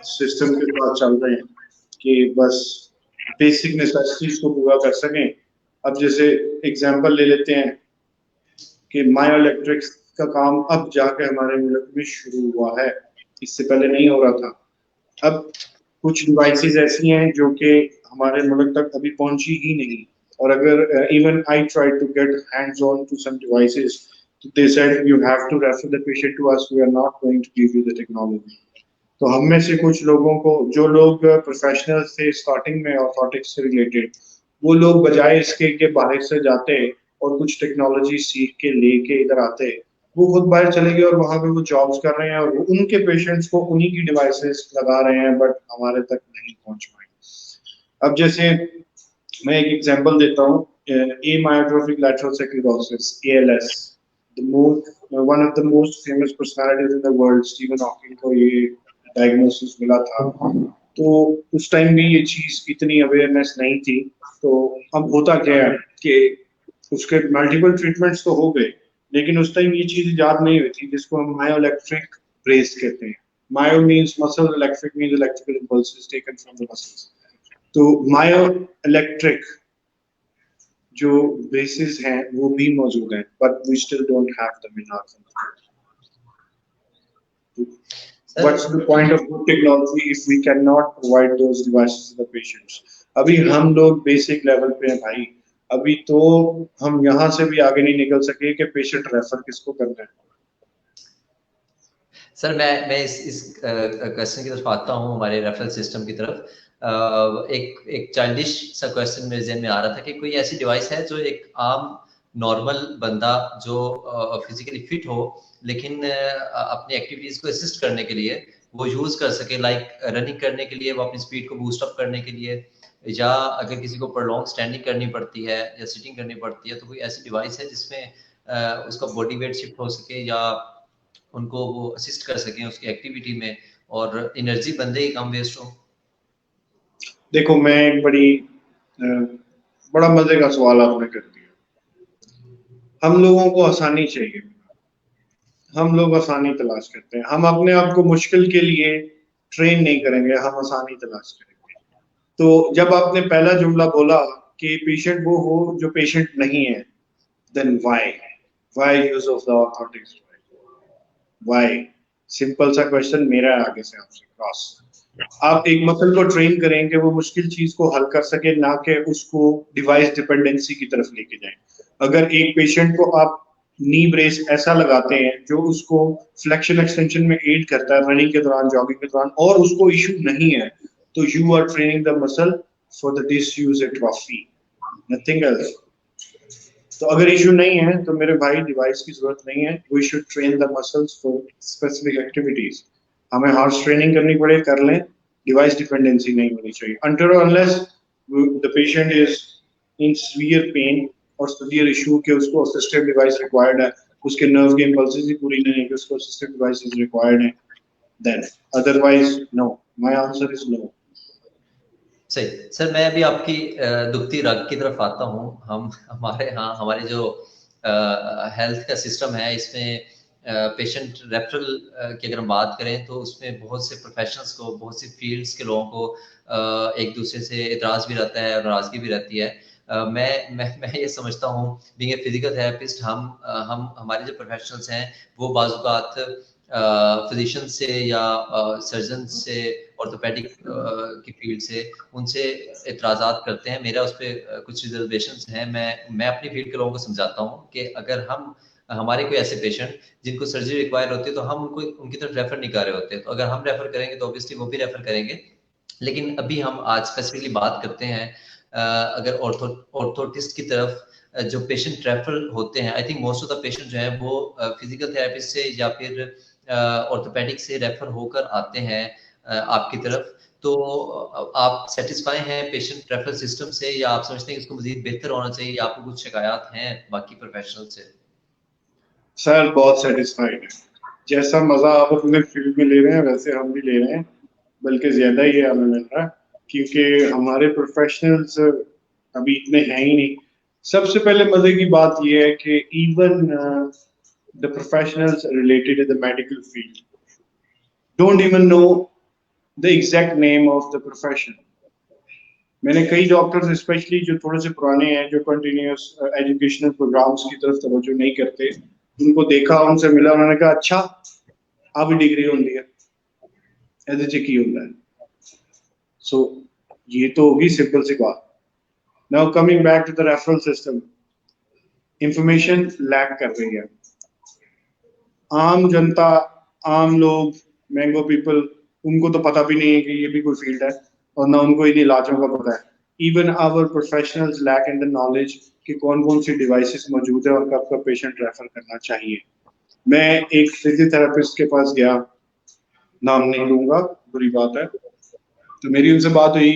सिस्टम के साथ चल रहे हैं कि बस बेसिक नेसेसिटीज को पूरा कर सकें। अब जैसे एग्जांपल ले लेते हैं कि मायो इलेक्ट्रिक्स का काम अब जाके हमारे मुल्क में शुरू हुआ है, इससे पहले नहीं हो रहा था। अब कुछ डिवाइसेस ऐसी हैं जो कि हमारे मुल्क तक अभी पहुंची ही नहीं, और अगर even I tried to get hands on to some devices, they said you have to refer the patient to us, we are not going to give you the technology। तो हम में से कुछ लोगों को, जो लोग प्रोफेशनल थे स्टार्टिंग में ऑर्थोटिक्स से रिलेटेड, वो लोग बजाय इसके के बाहर से जाते और कुछ टेक्नोलॉजी सीख के लेके इधर आते, वो खुद बाहर चले गए और वहां पे वो जॉब्स कर रहे हैं और वो उनके पेशेंट्स को उन्हीं की डिवाइसेस लगा रहे हैं, बट हमारे तक नहीं पहुंच पाए। अब जैसे मैं एक एग्जांपल देता हूँ, amyotrophic lateral sclerosis, ALS, one of the most famous personalities in the world, Steven Hawking को ये डायग्नोसिस मिला था। तो उस टाइम भी ये चीज इतनी अवेयरनेस नहीं थी। तो अब होता क्या है कि उसके मल्टीपल ट्रीटमेंट्स तो हो गए, लेकिन उस टाइम ये चीज याद नहीं हुई थी जिसको हम मायो इलेक्ट्रिक ब्रेस कहते हैं। Myo means muscle, electric means electrical impulses taken from the muscles. तो मायो इलेक्ट्रिक जो बेसिस हैं वो भी मौजूद हैं, but we still don't have them in our country. What's the point of good technology if we cannot provide those devices to the patients? अभी हम लोग बेसिक लेवल पे हैं भाई, अभी तो हम यहाँ से भी आगे नहीं निकल सके कि पेशेंट रेफर किसको करना है। सर मैं इस क्वेश्चन की तरफ आता हूँ, हमारे रेफरल सिस्टम की तरफ। एक चाइल्डिश सा क्वेश्चन मेरे जहन में आ रहा था कि कोई ऐसी डिवाइस है जो एक आम नॉर्मल बंदा जो फिजिकली फिट हो लेकिन अपनी एक्टिविटीज को असिस्ट करने के लिए वो यूज कर सके, लाइक रनिंग करने के लिए, वो अपनी स्पीड को बूस्ट अप करने के लिए, या अगर किसी को प्रोलॉन्ग स्टैंडिंग करनी पड़ती है या सिटिंग करनी पड़ती है, तो कोई ऐसी डिवाइस है जिसमें उसका बॉडी वेट शिफ्ट हो सके या उनको वो असिस्ट कर सकें उसकी एक्टिविटी में और एनर्जी बंदे ही कम वेस्ट हो। देखो, मैं एक बड़ा मजे का सवाल आपने कर दिया। हम लोगों को आसानी चाहिए, हम लोग आसानी तलाश करते हैं, हम अपने आप को मुश्किल के लिए ट्रेन नहीं करेंगे, हम आसानी तलाश करेंगे। तो जब आपने पहला जुमला बोला कि पेशेंट वो हो जो पेशेंट नहीं है, then why use of the orthotics, why? Simple सा क्वेश्चन मेरा है आगे से आपसे क्रॉस। आप एक मसल को ट्रेन करें कि वो मुश्किल चीज को हल कर सके, ना कि उसको डिवाइस डिपेंडेंसी की तरफ लेके जाए। अगर एक पेशेंट को आप नी ब्रेस ऐसा लगाते हैं जो उसको फ्लेक्शन एक्सटेंशन में एड करता है रनिंग के दौरान, जॉगिंग के दौरान, और उसको इशू नहीं है, तो you are training the muscle for the disuse atrophy, nothing else. तो अगर इशू नहीं है तो मेरे भाई डिवाइस की जरूरत नहीं है. We should train the muscles for specific activities. हमें हार्स ट्रेनिंग करनी पड़े कर लें, डिवाइस डिपेंडेंसी नहीं होनी चाहिए until or unless the patient is in severe pain और severe issue के उसको असिस्टेड डिवाइस रिक्वायर्ड है, उसके नर्व के इम्पल्सेस ही पूरी नहीं है कि उसको असिस्टेड डिवाइसेस रिक्वायर्ड है, then otherwise no. My answer is no. सही सर, मैं अभी आपकी दुखती रग की तरफ आता हूँ. हम हमारे यहाँ हमारे जो हेल्थ का सिस्टम है, इसमें पेशेंट रेफरल की अगर हम बात करें तो उसमें बहुत से प्रोफेशनल्स को, बहुत सी फील्ड्स के लोगों को एक दूसरे से इतराज़ भी रहता है और नाराज़गी भी रहती है. मैं ये समझता हूँ, बीइंग ए फिजिकल थेरेपिस्ट, हम हमारे जो प्रोफेशनल्स हैं वो बाज़-औक़ात फिजिशियन से या सर्जन से, ऑर्थोपेडिक की फील्ड से, उनसे इतराज़ात करते हैं. मेरा उस पे कुछ रिज़र्वेशंस हैं. मैं अपनी फील्ड के लोगों को समझाता हूँ कि अगर हमारे कोई ऐसे पेशेंट जिनको सर्जरी रिक्वायर होती है तो हम उनको उनकी तरफ रेफर नहीं कर रहे होते. तो अगर हम रेफर करेंगे तो ऑब्वियसली वो भी रेफर करेंगे. लेकिन अभी हम आज स्पेसिफिकली बात करते हैं अगर ऑर्थोटिस्ट की तरफ जो पेशेंट रेफर होते हैं, I think most of the patient जो है वो फिजिकल थेरेपिस्ट से या फिर ऑर्थोपेडिक से रेफर होकर आते हैं आपकी तरफ. तो आप सैटिस्फाई हैं पेशेंट रेफरल सिस्टम से, या आप समझते हैं कि इसको मज़ीद बेहतर होना चाहिए, या आपको कुछ शिकायत हैं बाकी प्रोफेशनल से? सर बहुत सेटिस्फाइड है. जैसा मजा आप अपने फील्ड में ले रहे हैं वैसे हम भी ले रहे हैं, बल्कि ज्यादा ही हमें मिल रहा है, क्योंकि हमारे प्रोफेशनल्स अभी इतने हैं ही नहीं. सबसे पहले मजे की बात यह है कि even the professionals related to the medical field don't even know the exact name of the profession. मैंने कई डॉक्टर्स स्पेशली जो थोड़े से पुराने हैं, जो कंटिन्यूस एजुकेशनल प्रोग्राम्स की तरफ तवज्जो नहीं करते, उनको देखा, उनसे मिला, उन्होंने कहा अच्छा आ भी डिग्री होती है, ऐसे की होता है. सो ये तो होगी सिंपल सी बात. Now coming back to the referral system, information lack कर रही है. आम जनता, आम लोग, मैंगो पीपल, उनको तो पता भी नहीं है कि ये भी कोई फील्ड है, और ना उनको इन इलाजों का पता है. Even our professionals lack in the knowledge कि कौन कौन सी डिवाइसेस मौजूद है और कब कब पेशेंट रेफर करना चाहिए. मैं एक फिजियोथेरेपिस्ट के पास गया, नाम नहीं लूंगा, बुरी बात है. तो मेरी उनसे बात हुई,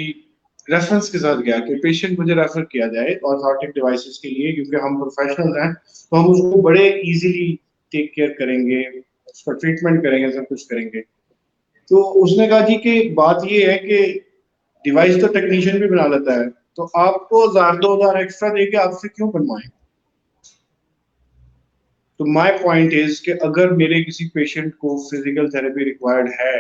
रेफरेंस के साथ गया कि पेशेंट मुझे रेफर किया जाए ऑर्थोटिक डिवाइसेस के लिए, क्योंकि हम प्रोफेशनल हैं तो हम उसको बड़े इजीली टेक केयर करेंगे, उसका ट्रीटमेंट करेंगे, सब कुछ करेंगे. तो उसने कहा जी कि बात ये है कि डिवाइस तो टेक्नीशियन भी बना लेता है, तो आपको 1000-2000 एक्स्ट्रा देके आपसे क्यों बनवाएं. तो माय पॉइंट इज कि अगर मेरे किसी पेशेंट को फिजिकल थेरेपी रिक्वायर्ड है,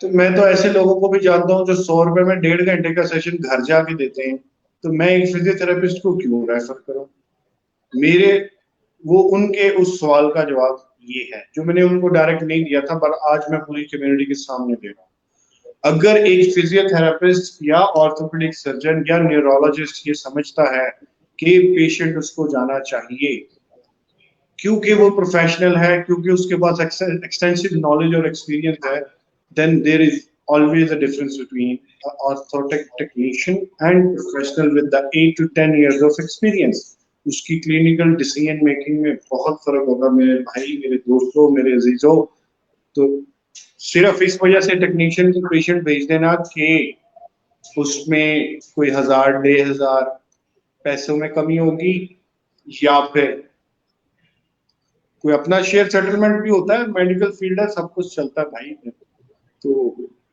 तो मैं तो ऐसे लोगों को भी जानता हूँ जो 100 रुपए में 1.5 घंटे का सेशन घर जाके देते हैं. तो मैं एक फिजियोथेरेपिस्ट को क्यों रेफर करूं. मेरे वो उनके उस सवाल का जवाब ये है जो मैंने उनको डायरेक्ट नहीं दिया था, पर आज मैं पूरी कम्युनिटी के सामने दे रहा हूं. अगर एक फिजियोथेरेपिस्ट या ऑर्थोपेडिक सर्जन या न्यूरोलॉजिस्ट ये समझता है कि पेशेंट उसको जाना चाहिए क्योंकि वो प्रोफेशनल है, क्योंकि उसके पास एक्सटेंसिव नॉलेज और एक्सपीरियंस है, then there is always a difference between an orthotic technician and professional with the 8 to 10 years of experience. उसकी क्लिनिकल डिसीजन मेकिंग में बहुत फर्क होगा मेरे भाई, मेरे दोस्तों, मेरे अजीजों. तो सिर्फ इस वजह से टेक्नीशियन को पेशेंट भेज देना कि उसमें कोई 1000-1500 पैसों में कमी होगी, या फिर कोई अपना शेयर सेटलमेंट भी होता है, मेडिकल फील्ड है, सब कुछ चलता है भाई. तो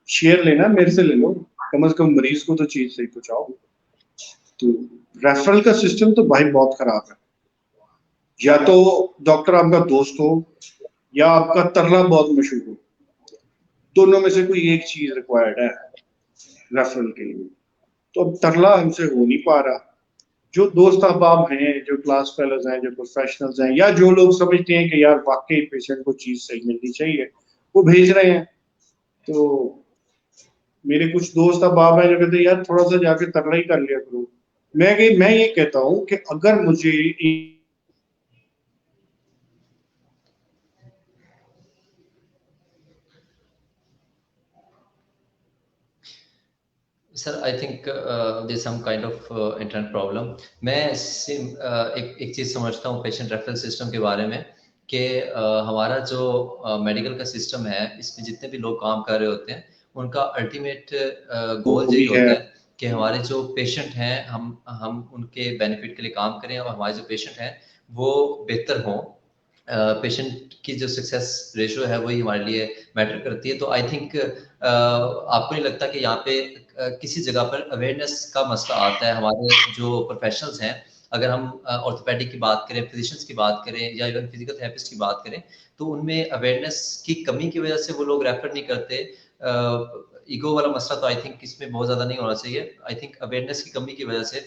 शेयर लेना मेरे से ले लो, कम से कम मरीज को तो चीज सही पहुंचाओ. तो रेफरल का सिस्टम तो भाई बहुत खराब है. या तो डॉक्टर आपका दोस्त हो या आपका तरला बहुत मशहूर हो, दोनों में से कोई एक चीज रिक्वायर्ड है रेफरल के लिए. तो अब तरला हमसे हो नहीं पा रहा. जो दोस्त अहबाब हैं, जो क्लास फेलोज हैं, जो प्रोफेशनल्स हैं, या जो लोग समझते हैं कि यार वाकई पेशेंट को चीज सही मिलनी चाहिए, वो भेज रहे हैं. तो मेरे कुछ दोस्त अहबाब हैं जो कहते हैं यार थोड़ा सा जाके तगड़ा ही कर लिया करो. मैं ये कहता हूँ कि अगर मुझे sir I think there some kind of internet problem. मैं एक चीज़ समझता हूँ पेशेंट रेफरल सिस्टम के बारे में कि हमारा जो मेडिकल का सिस्टम है, इसमें जितने भी लोग काम कर रहे होते हैं, उनका अल्टीमेट गोल वो यही भी है। होता है कि हमारे जो पेशेंट हैं, हम उनके बेनिफिट के लिए काम करें और हमारे जो पेशेंट हैं वो बेहतर हों। पेशेंट की जो सक्सेस रेशियो है वही हमारे लिए मैटर करती है। तो आई थिंक आपको नहीं लगता कि यहाँ पे किसी जगह पर अवेयरनेस का मसला आता है? हमारे जो प्रोफेशनल्स हैं, अगर हम ऑर्थोपेडिक की बात करें, फिजिशियंस की बात करें या इवन फिजिकल थेरेपिस्ट की बात करें, तो उनमें अवेयरनेस की कमी की वजह से वो लोग रेफर नहीं करते। ईगो वाला मसला तो आई थिंक इसमें बहुत ज़्यादा नहीं होना चाहिए। आई थिंक अवेयरनेस की कमी की वजह से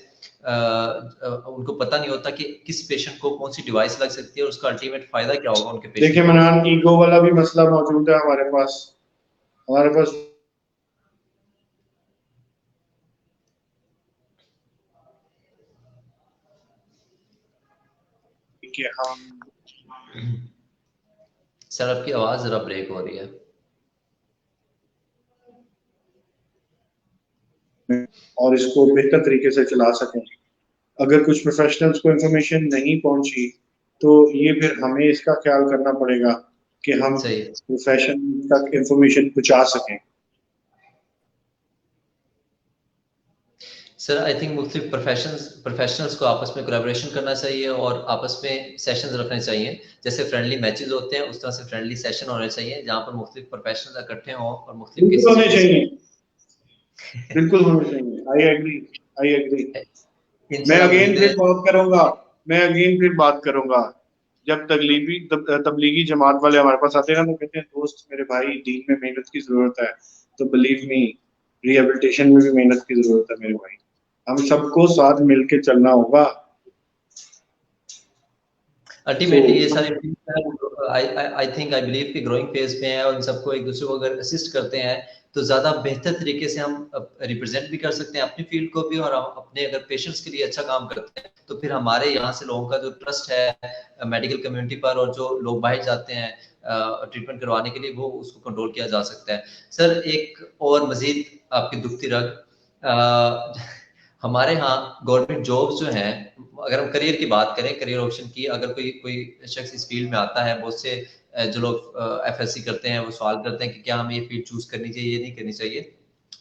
उनको पता नहीं होता कि किस पेशेंट को कौन सी डिवाइस लग सकती है और उसका अल्टीमेट फायदा क्या होगा उनके पेशेंट देखिए को। मनान, ईगो वाला भी मसला मौजूद है हमारे पास कि हम सर आपकी आवाज़ ज़रा ब्रेक हो रही है। और इसको बेहतर तरीके से चला सकें। अगर कुछ प्रोफेशनल्स को इंफॉर्मेशन नहीं पहुंची तो ये फिर हमें इसका ख्याल करना पड़ेगा कि हम सही। प्रोफेशन तक इंफॉर्मेशन पहुंचा सकें। सर आई थिंक मुख्तलिफ प्रोफेशनल्स को आपस में कोलैबोरेशन करना चाहिए और आपस में सेशंस रखने चाहिए। जैसे फ्रेंडली मैचेस होते हैं, उस तरह से फ्रेंडली सेशन होने चाहिए जहाँ पर मुख्तलिफ प्रोफेशनल्स इकट्ठे हों और मुख्तलिफ बिल्कुल केसेस होने को चाहिए, डिस्कस। बिल्कुल होने चाहिए। I agree. मैं इंशाल्लाह अगेन उम्मीद है। फिर बात करूंगा मैं अगेन फिर बात करूंगा जब तबलीगी जमात वाले हमारे पास आते हैं ना, तो कहते हैं दोस्त मेरे भाई, दीन में मेहनत की जरूरत है। तो बिलीव मी, रिहेबिलिटेशन में भी मेहनत की जरूरत है मेरे भाई। हम सबको साथ मिलके चलना होगा। सो अल्टीमेटली ये सारी आई थिंक आई बिलीव कि ग्रोइंग फेज में है और इन सबको एक दूसरे को अगर असिस्ट करते हैं तो ज़्यादा बेहतर तरीके से हम रिप्रेजेंट भी कर सकते हैं अपनी फील्ड को भी, और हम अपने अगर पेशेंट्स के लिए अच्छा काम करते हैं तो फिर हमारे यहाँ से लोगों का जो ट्रस्ट है मेडिकल कम्युनिटी पर, और जो लोग बाहर जाते हैं ट्रीटमेंट करवाने के लिए, वो उसको कंट्रोल किया जा सकता है। सर एक और मजीद आपकी दुखती रग, हमारे यहाँ गवर्नमेंट जॉब्स जो हैं, अगर हम करियर की बात करें, करियर ऑप्शन की, अगर कोई कोई शख्स इस फील्ड में आता है, बहुत से जो लोग एफएससी करते हैं वो सवाल करते हैं कि क्या हमें ये फील्ड चूज करनी चाहिए, ये नहीं करनी चाहिए।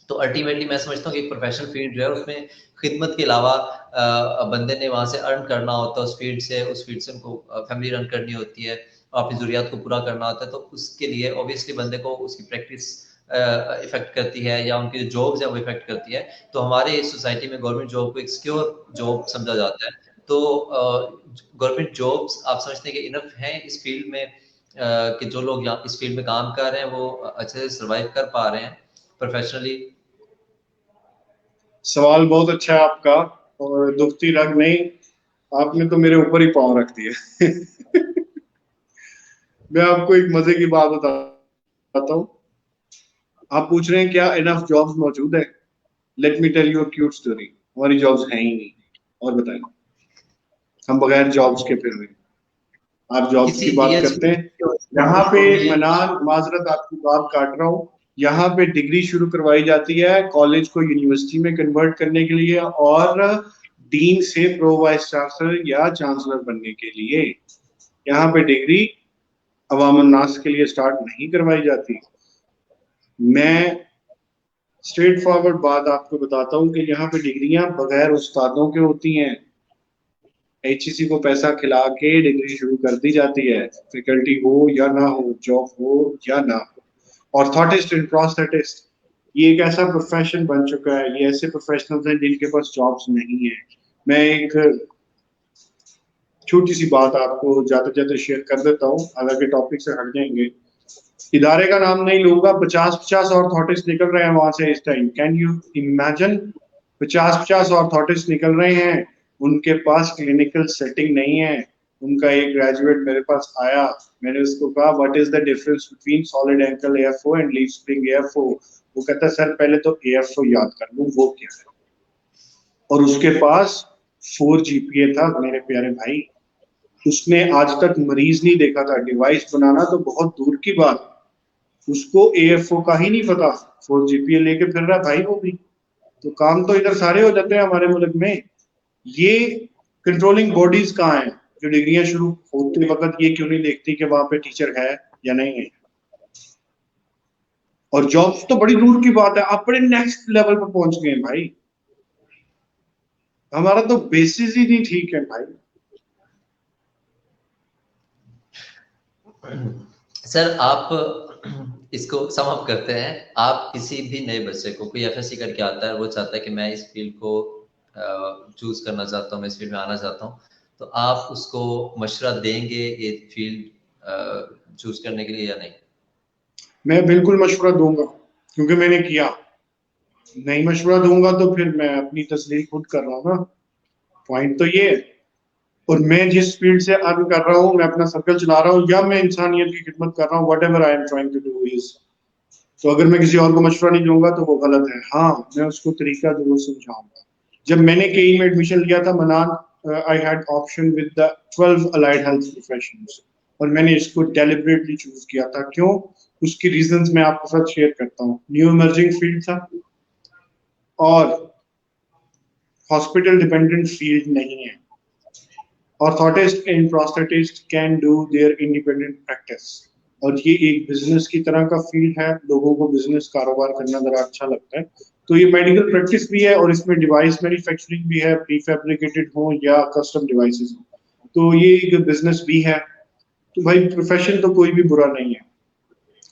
तो अल्टीमेटली मैं समझता हूँ कि एक प्रोफेशनल फील्ड जो है उसमें खिदमत के अलावा बंदे ने वहाँ से अर्न करना होता है, उस फील्ड से उनको फैमिली रन करनी होती है और अपनी ज़रूरियात को पूरा करना होता है। तो उसके लिए ऑब्वियसली बंदे को उसकी प्रैक्टिस इफेक्ट करती है या उनकी जो जॉब्स है वो इफेक्ट करती है। तो हमारे सोसाइटी में गवर्नमेंट जॉब को एक सिक्योर जॉब समझा जाता है। तो गवर्नमेंट जॉब्स आप समझते हैं कि इनफ हैं इस फील्ड में, कि जो लोग यहाँ इस फील्ड में काम कर रहे हैं वो अच्छे से सर्वाइव कर पा रहे हैं प्रोफेशनली? सवाल बहुत अच्छा है आपका, और दुखती रग नहीं, आपने तो मेरे ऊपर ही पाँव रख दिए। मैं आपको एक मजे की बात बताता हूँ। आप पूछ रहे हैं क्या इनफ जॉब्स मौजूद है? Let me tell you a cute story. हमारी जॉब्स हैं ही नहीं। और बताएं, हम बगैर जॉब्स के फिर रहे हैं। आप जॉब्स किसी की बात करते डीएसपी हैं। यहाँ पे में मनान, माजरत आपकी बात काट रहा हूँ, यहाँ पे डिग्री शुरू करवाई जाती है कॉलेज को यूनिवर्सिटी में कन्वर्ट करने के लिए, और डीन से प्रो वाइस चांसलर या चांसलर बनने के लिए। यहाँ पे डिग्री अवाम उन्नास के लिए स्टार्ट नहीं करवाई जाती। मैं स्ट्रेट फॉरवर्ड बात आपको बताता हूँ कि यहाँ पे डिग्रियां बगैर उस्तादों के होती हैं। एचईसी को पैसा खिला के डिग्री शुरू कर दी जाती है, फैकल्टी हो या ना हो, जॉब हो या ना हो। ऑर्थोटिस्ट एंड प्रोस्थेटिस्ट, ये एक ऐसा प्रोफेशन बन चुका है, ये ऐसे प्रोफेशनल्स हैं जिनके पास जॉब्स नहीं है। मैं एक छोटी सी बात आपको जाते जाते शेयर कर देता हूँ, हालांकि टॉपिक से हट जाएंगे। इदारे का नाम नहीं लूंगा, 50-50 ऑर्थोटिस्ट निकल रहे हैं वहां से इस time. Can you imagine? 50-50 orthotist निकल रहे हैं, उनके पास क्लिनिकल सेटिंग नहीं है। उनका एक ग्रेजुएट मेरे पास आया, मैंने उसको कहा what is the difference between solid ankle AFO and leaf spring AFO? वो कहता है सर पहले तो एएफओ याद कर लूं वो क्या है। और उसके पास 4 जीपीए था मेरे प्यारे भाई। उसने आज तक मरीज नहीं देखा था, डिवाइस बनाना तो बहुत दूर की बात, उसको एएफओ का ही नहीं पता। 4 जीपीए लेके फिर रहा भाई वो भी। तो काम तो इधर सारे हो जाते हैं हमारे मुल्क में। ये कंट्रोलिंग बॉडीज कहाँ हैं जो डिग्रियां शुरू होते वक्त ये क्यों नहीं देखती कि वहां पे टीचर है या नहीं है? और जॉब्स तो बड़ी दूर की बात है, अपने नेक्स्ट लेवल पर पहुंच गए हैं भाई। हमारा तो बेसिस ही नहीं ठीक है भाई। सर आप इसको सम अप करते हैं, आप किसी भी नए बच्चे को, कोई एफएससी करके आता है, वो चाहता है कि मैं इस फील्ड को चूज करना चाहता हूँ, मैं इस फील्ड में आना चाहता हूँ, तो आप उसको मशवरा देंगे ये फील्ड चूज करने के लिए या नहीं? मैं बिल्कुल मशवरा दूंगा, क्योंकि मैंने किया। नहीं मशवरा दूंगा तो फिर मैं अपनी तस्लील खुद कर रहा हूँ ना। पॉइंट तो ये है। और मैं जिस फील्ड से अर्न कर रहा हूँ, मैं अपना सर्कल चला रहा हूँ या मैं इंसानियत की खिदमत कर रहा हूँ, whatever I am trying to do is, तो अगर मैं किसी और को मशवरा नहीं दूंगा तो वो गलत है। हाँ, मैं उसको तरीका जरूर समझाऊंगा। जब मैंने केई में एडमिशन लिया था मनान, I had option with the 12 allied health professions, और मैंने इसको डेलिबरेटली चूज किया था। क्यों? उसकी रीजंस मैं आपके साथ शेयर करता हूँ। न्यू इमर्जिंग फील्ड था और हॉस्पिटल डिपेंडेंट फील्ड नहीं है। Orthotist and prosthetist can do their independent practice, और ये एक बिजनेस की तरह का फील्ड है। लोगों को बिजनेस कारोबार करना जरा अच्छा लगता है। तो ये मेडिकल प्रैक्टिस भी है और इसमें डिवाइस मैन्युफैक्चरिंग भी है, प्री फैब्रिकेटेड हो या कस्टम डिवाइसेस हो, तो ये एक बिजनेस भी है। तो भाई प्रोफेशन तो कोई भी बुरा नहीं है।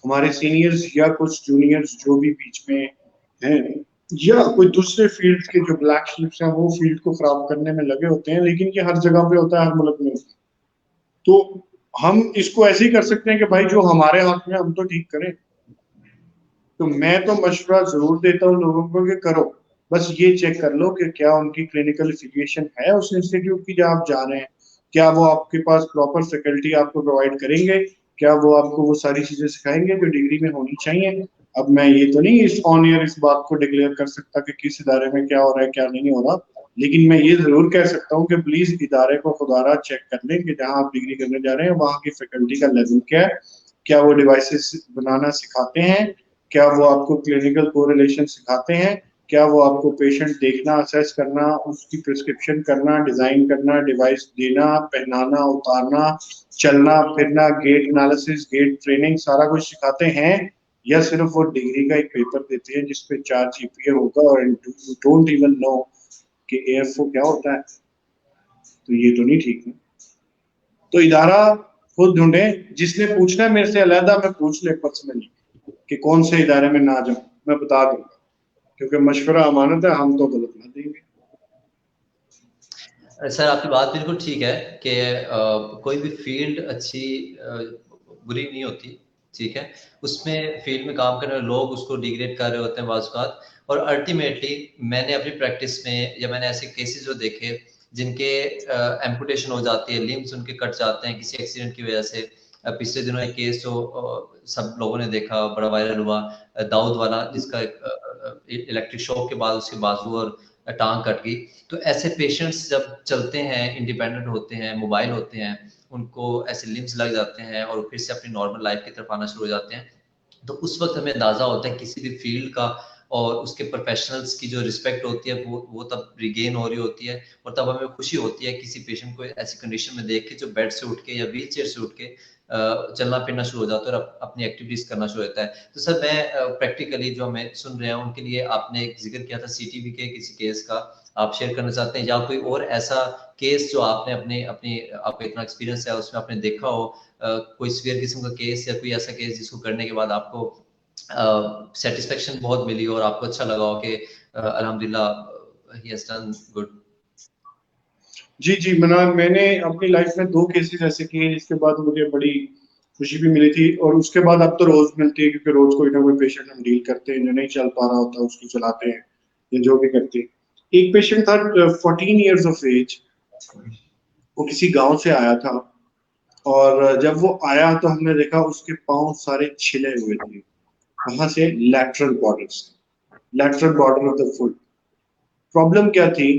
हमारे सीनियर्स या कुछ जूनियर्स जो भी बीच में हैं, या कोई दूसरे फील्ड के जो ब्लैक शिप्स हैं, वो फील्ड को खराब करने में लगे होते हैं, लेकिन ये हर जगह पे होता है, हर मुल्क में होता है। तो हम इसको ऐसे ही कर सकते हैं कि भाई जो हमारे हाथ में हम तो ठीक करें। तो मैं तो मशवरा जरूर देता हूँ लोगों को कि करो, बस ये चेक कर लो कि क्या उनकी क्लिनिकल एफिलिएशन है उस इंस्टीट्यूट की जहाँ आप जा रहे हैं, क्या वो आपके पास प्रॉपर फैकल्टी आपको प्रोवाइड करेंगे, क्या वो आपको वो सारी चीजें सिखाएंगे जो डिग्री में होनी चाहिए। अब मैं ये तो नहीं इस ऑन एयर इस बात को डिक्लेयर कर सकता कि किस इदारे में क्या हो रहा है क्या नहीं हो रहा, लेकिन मैं ये जरूर कह सकता हूँ कि प्लीज इदारे को खुदारा चेक कर लें कि जहाँ आप डिग्री करने जा रहे हैं वहाँ की फैकल्टी का लेवल क्या है, क्या वो डिवाइसेस बनाना सिखाते हैं, क्या वो आपको क्लिनिकल कोरिलेशन सिखाते हैं, क्या वो आपको पेशेंट देखना, असेस करना, उसकी प्रिस्क्रिप्शन करना, डिजाइन करना, डिवाइस देना, पहनाना, उतारना, चलना फिरना, गेट एनालिसिस, गेट ट्रेनिंग, सारा कुछ सिखाते हैं, या सिर्फ वो डिग्री का एक पेपर देते हैं जिसपे 4 जीपीए होगा और यू डोंट इवन नो कि एएफओ क्या होता है। तो ये तो नहीं ठीक है। तो इदारा खुद ढूंढे, जिसने पूछना है मेरे से अलहदा मैं पूछ ले पर्सनली कि कौन से इदारे में ना जाऊं, मैं बता दूंगा, क्योंकि मशवरा अमानत है, हम तो गलत ना देंगे। सर आपकी बात बिल्कुल ठीक है कि कोई भी फील्ड अच्छी बुरी नहीं होती, ठीक है, उसमें फील्ड में काम करने वाले लोग उसको डिग्रेड कर रहे होते हैं बाज़ औक़ात। और अल्टीमेटली मैंने अपनी प्रैक्टिस में या मैंने ऐसे केसेस जो देखे जिनके एम्पुटेशन हो जाती है, लिम्स उनके कट जाते हैं किसी एक्सीडेंट की वजह से। पिछले दिनों एक केस जो सब लोगों ने देखा, बड़ा वायरल हुआ, दाऊद वाला, जिसका इलेक्ट्रिक शॉक के बाद उसके बाजू और टांग कट गई। तो ऐसे पेशेंट्स जब चलते हैं, इंडिपेंडेंट होते हैं, मोबाइल होते हैं, उनको ऐसे लिम्स लग जाते हैं और फिर से अपनी नॉर्मल लाइफ की तरफ आना शुरू हो जाते हैं, तो उस वक्त हमें अंदाजा होता है किसी भी फील्ड का और उसके प्रोफेशनल्स की जो रिस्पेक्ट होती है वो तब रिगेन हो रही होती है। और तब हमें खुशी होती है किसी पेशेंट को ऐसी कंडीशन में देख के जो बेड से उठ के या व्हील चेयर से उठ के चलना फिरना शुरू हो जाता है और अपनी एक्टिविटीज करना शुरू होता है। तो सर मैं प्रैक्टिकली जो हमें सुन रहे हैं उनके लिए आपने एक जिक्र किया था सीटीबी के किसी केस का, आप शेयर करना चाहते हैं या कोई और ऐसा केस जो आपने अपने अपनी आपका इतना एक्सपीरियंस है उसमें आपने देखा हो, कोई सीवियर किस्म का केस या कोई ऐसा केस जिसको करने के बाद आपको सेटिस्फेक्शन बहुत मिली और आपको अच्छा लगा हो कि अल्हम्दुलिल्लाह ही हैज डन गुड? जी जी, मैंने अपनी लाइफ में 2 केसेस ऐसे किए जिसके बाद मुझे बड़ी खुशी भी मिली थी, और उसके बाद अब तो रोज मिलती है, क्योंकि रोज कोई ना कोई पेशेंट हम डील करते हैं जो नहीं चल पा रहा होता उसको चलाते हैं या जो भी करते हैं। एक पेशेंट था 14 इयर्स ऑफ एज, वो किसी गांव से आया था, और जब वो आया तो हमने देखा उसके पांव सारे छिले हुए थे। कहाँ से? लैटरल बॉर्डर से, lateral border of the foot. Problem क्या थी?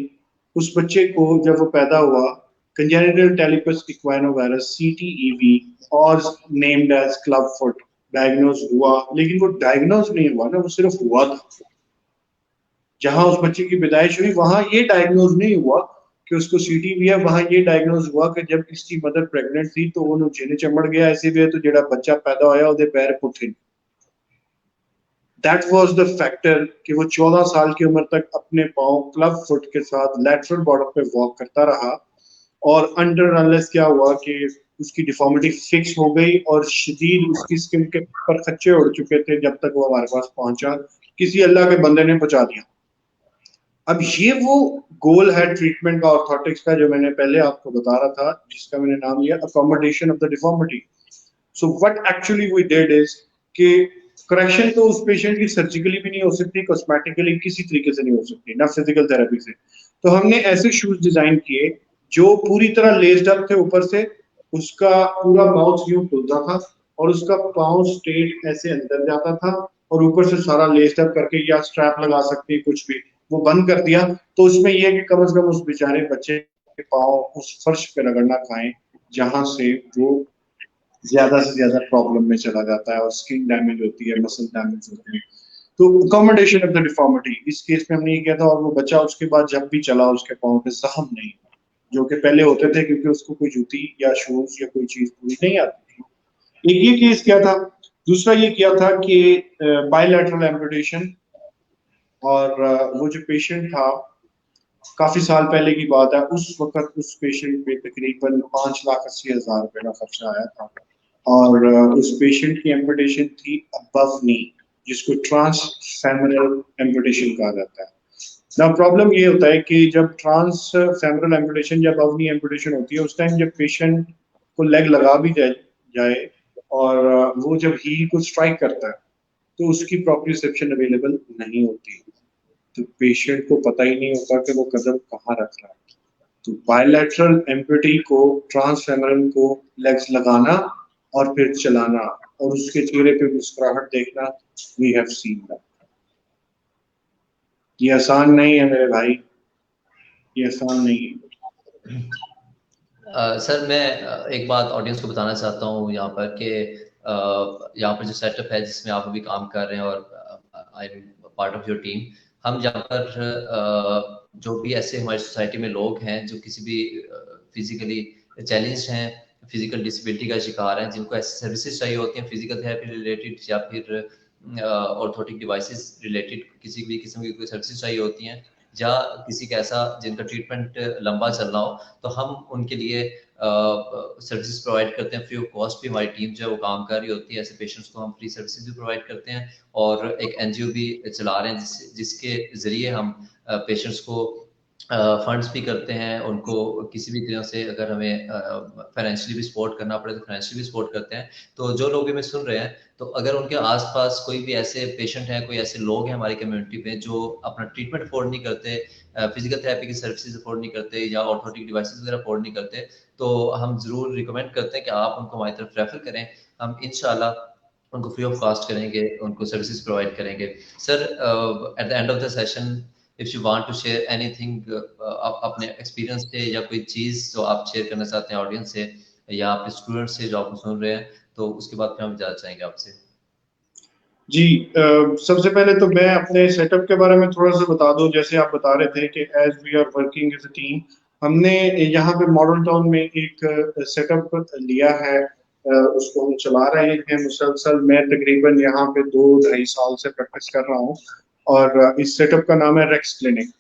उस बच्चे को जब वो पैदा हुआ, कंजेनिटल टेलिपस इक्वाइनो वायरस सीटीईवी और named as club foot diagnose हुआ, लेकिन वो डायग्नोज नहीं हुआ ना, वो सिर्फ हुआ था। जहां उस बच्चे की पैदाइश हुई वहां ये डायग्नोज नहीं हुआ कि उसको सीटीबी है, वहां ये डायग्नोज हुआ कि जब इसकी मदर प्रेग्नेंट थी तो वो जिन्हें चमड़ गया ऐसे भी है, तो जेड़ा बच्चा पैदा होया ਉਹਦੇ पैर पुठे। दैट वाज द फैक्टर कि वो 14 साल की उम्र तक अपने पांव क्लब फुट के साथ लैटरल बॉर्डर पे वॉक करता रहा, और अंडर अनलेस क्या हुआ कि उसकी डिफॉर्मिटी फिक्स हो गई और शदीद उसकी स्किन के पर खच्चे उड़ चुके थे जब तक वो हमारे पास पहुंचा, किसी अल्लाह के बंदे ने पहुंचा दिया। अब ये वो गोल है ट्रीटमेंट का, ऑर्थोटिक्स का, जो मैंने पहले आपको बता रहा था, जिसका मैंने नाम लिया accommodation of the deformity. So what actually we did is कि करेक्शन तो उस पेशेंट की सर्जिकली भी नहीं हो सकती, कॉस्मेटिकली किसी तरीके से नहीं हो सकती, ना फिजिकल थेरेपी से। तो हमने ऐसे शूज डिजाइन किए जो पूरी तरह लेस्ड अप थे ऊपर से, उसका पूरा माउथ यूं खुलता था और उसका पांव स्ट्रेट ऐसे अंदर जाता था, और ऊपर से सारा लेस्ड अप करके, या स्ट्रैप लगा सकते कुछ भी, वो बंद कर दिया। तो उसमें यह कि कम से कम उस बेचारे बच्चे के पांव उस फर्श पे रगड़ना खाएं जहां से वो ज्यादा से ज्यादा प्रॉब्लम में चला जाता है और स्किन डैमेज होती है, मसल डैमेज होते हैं। तो अकोमोडेशन ऑफ द डिफॉर्मिटी इस केस में हमने ये किया था, और वो बच्चा उसके बाद जब भी चला उसके पाँव पे जख्म नहीं, जो कि पहले होते थे क्योंकि उसको कोई जूती या शूज या कोई चीज पूरी नहीं आती थी। एक ये केस किया था। दूसरा ये किया था कि बायलैटरल एम्पुटेशन, और वो जो पेशेंट था, काफी साल पहले की बात है, उस वक्त उस पेशेंट पे तकरीबन 5,80,000 रुपए का खर्चा आया था, और उस पेशेंट की एम्पुटेशन थी अबव नी, जिसको ट्रांस फेमरल एम्पुटेशन कहा जाता है। ना प्रॉब्लम ये होता है कि जब ट्रांस फेमरल एम्पुटेशन या अबव नी एम्पुटेशन होती है, उस टाइम जब पेशेंट को लेग लगा भी जाए और वो जब हील को स्ट्राइक करता है तो उसकी प्रॉप्रियोसेप्शन अवेलेबल नहीं होती, तो पेशेंट को पता ही नहीं होता कि वो कदम कहाँ रख रहा है। तो बायलैटरल एम्पुटी को, ट्रांसफेमरल को लेग्स लगाना और फिर चलाना और उसके चेहरे पे मुस्कुराहट देखना, वी हैव सीन दैट। ये आसान नहीं है मेरे भाई, ये आसान नहीं है। सर मैं एक बात ऑडियंस को बताना चाहता हूँ यहाँ पर कि यहाँ पर जो सेटअप है जिसमें आप अभी काम कर रहे हैं और I am part of your team, हम यहाँ पर जो भी ऐसे हमारी सोसाइटी में लोग हैं जो किसी भी फिजिकली चैलेंज हैं, फिजिकल डिसेबिलिटी का शिकार हैं, जिनको ऐसी सर्विसेज चाहिए होती हैं फिजिकल थेरेपी रिलेटेड या फिर ऑर्थोटिक डिवाइसेस रिलेटेड किसी भी किस्म की कोई सर्विसेज चाहिए होती हैं, या किसी का ऐसा जिनका ट्रीटमेंट लंबा चल रहा हो, तो हम उनके लिए सर्विसेज प्रोवाइड करते हैं फ्री ऑफ कॉस्ट भी। हमारी टीम जो है वो काम कर रही होती है, ऐसे पेशेंट्स को हम फ्री सर्विसेज भी प्रोवाइड करते हैं, और एक एनजीओ भी चला रहे हैं जिसके जरिए हम पेशेंट्स को फंड्स भी करते हैं, उनको किसी भी तरह से अगर हमें फाइनेंशियली भी सपोर्ट करना पड़े तो फाइनेंशियली भी सपोर्ट करते हैं। तो जो लोग हमें सुन रहे हैं, तो अगर उनके आसपास कोई भी ऐसे पेशेंट हैं, कोई ऐसे लोग हैं हमारी कम्युनिटी में जो अपना ट्रीटमेंट अफोर्ड नहीं करते, फिजिकल थेरेपी की सर्विसेज अफोर्ड नहीं करते या ऑर्थोटिक डिवाइसेस वगैरह अफोर्ड नहीं करते, तो हम ज़रूर रिकमेंड करते हैं कि आप उनको हमारी तरफ रेफर करें। हम इंशाल्लाह उनको फ्री ऑफ कॉस्ट करेंगे, उनको सर्विसेज प्रोवाइड करेंगे। Sir at the end of the session if you want to share anything, अपने एक्सपीरियंस से या कोई चीज़ जो आप शेयर करना चाहते हैं ऑडियंस से या आपके स्टूडेंट्स से जो आपको सुन रहे हैं, तो उसके बाद फिर हम जानना चाहेंगे आपसे। जी, सबसे पहले तो मैं अपने सेटअप के बारे में थोड़ा सा बता दूं। जैसे आप बता रहे थे कि as we are working as a team, हमने यहाँ पे मॉडल टाउन में एक सेटअप लिया है, उसको हम चला रहे हैं मुसलसल। मैं तकरीबन यहाँ पे 2-2.5 साल से प्रैक्टिस कर रहा हूँ, और इस सेटअप का नाम है रेक्स क्लिनिक।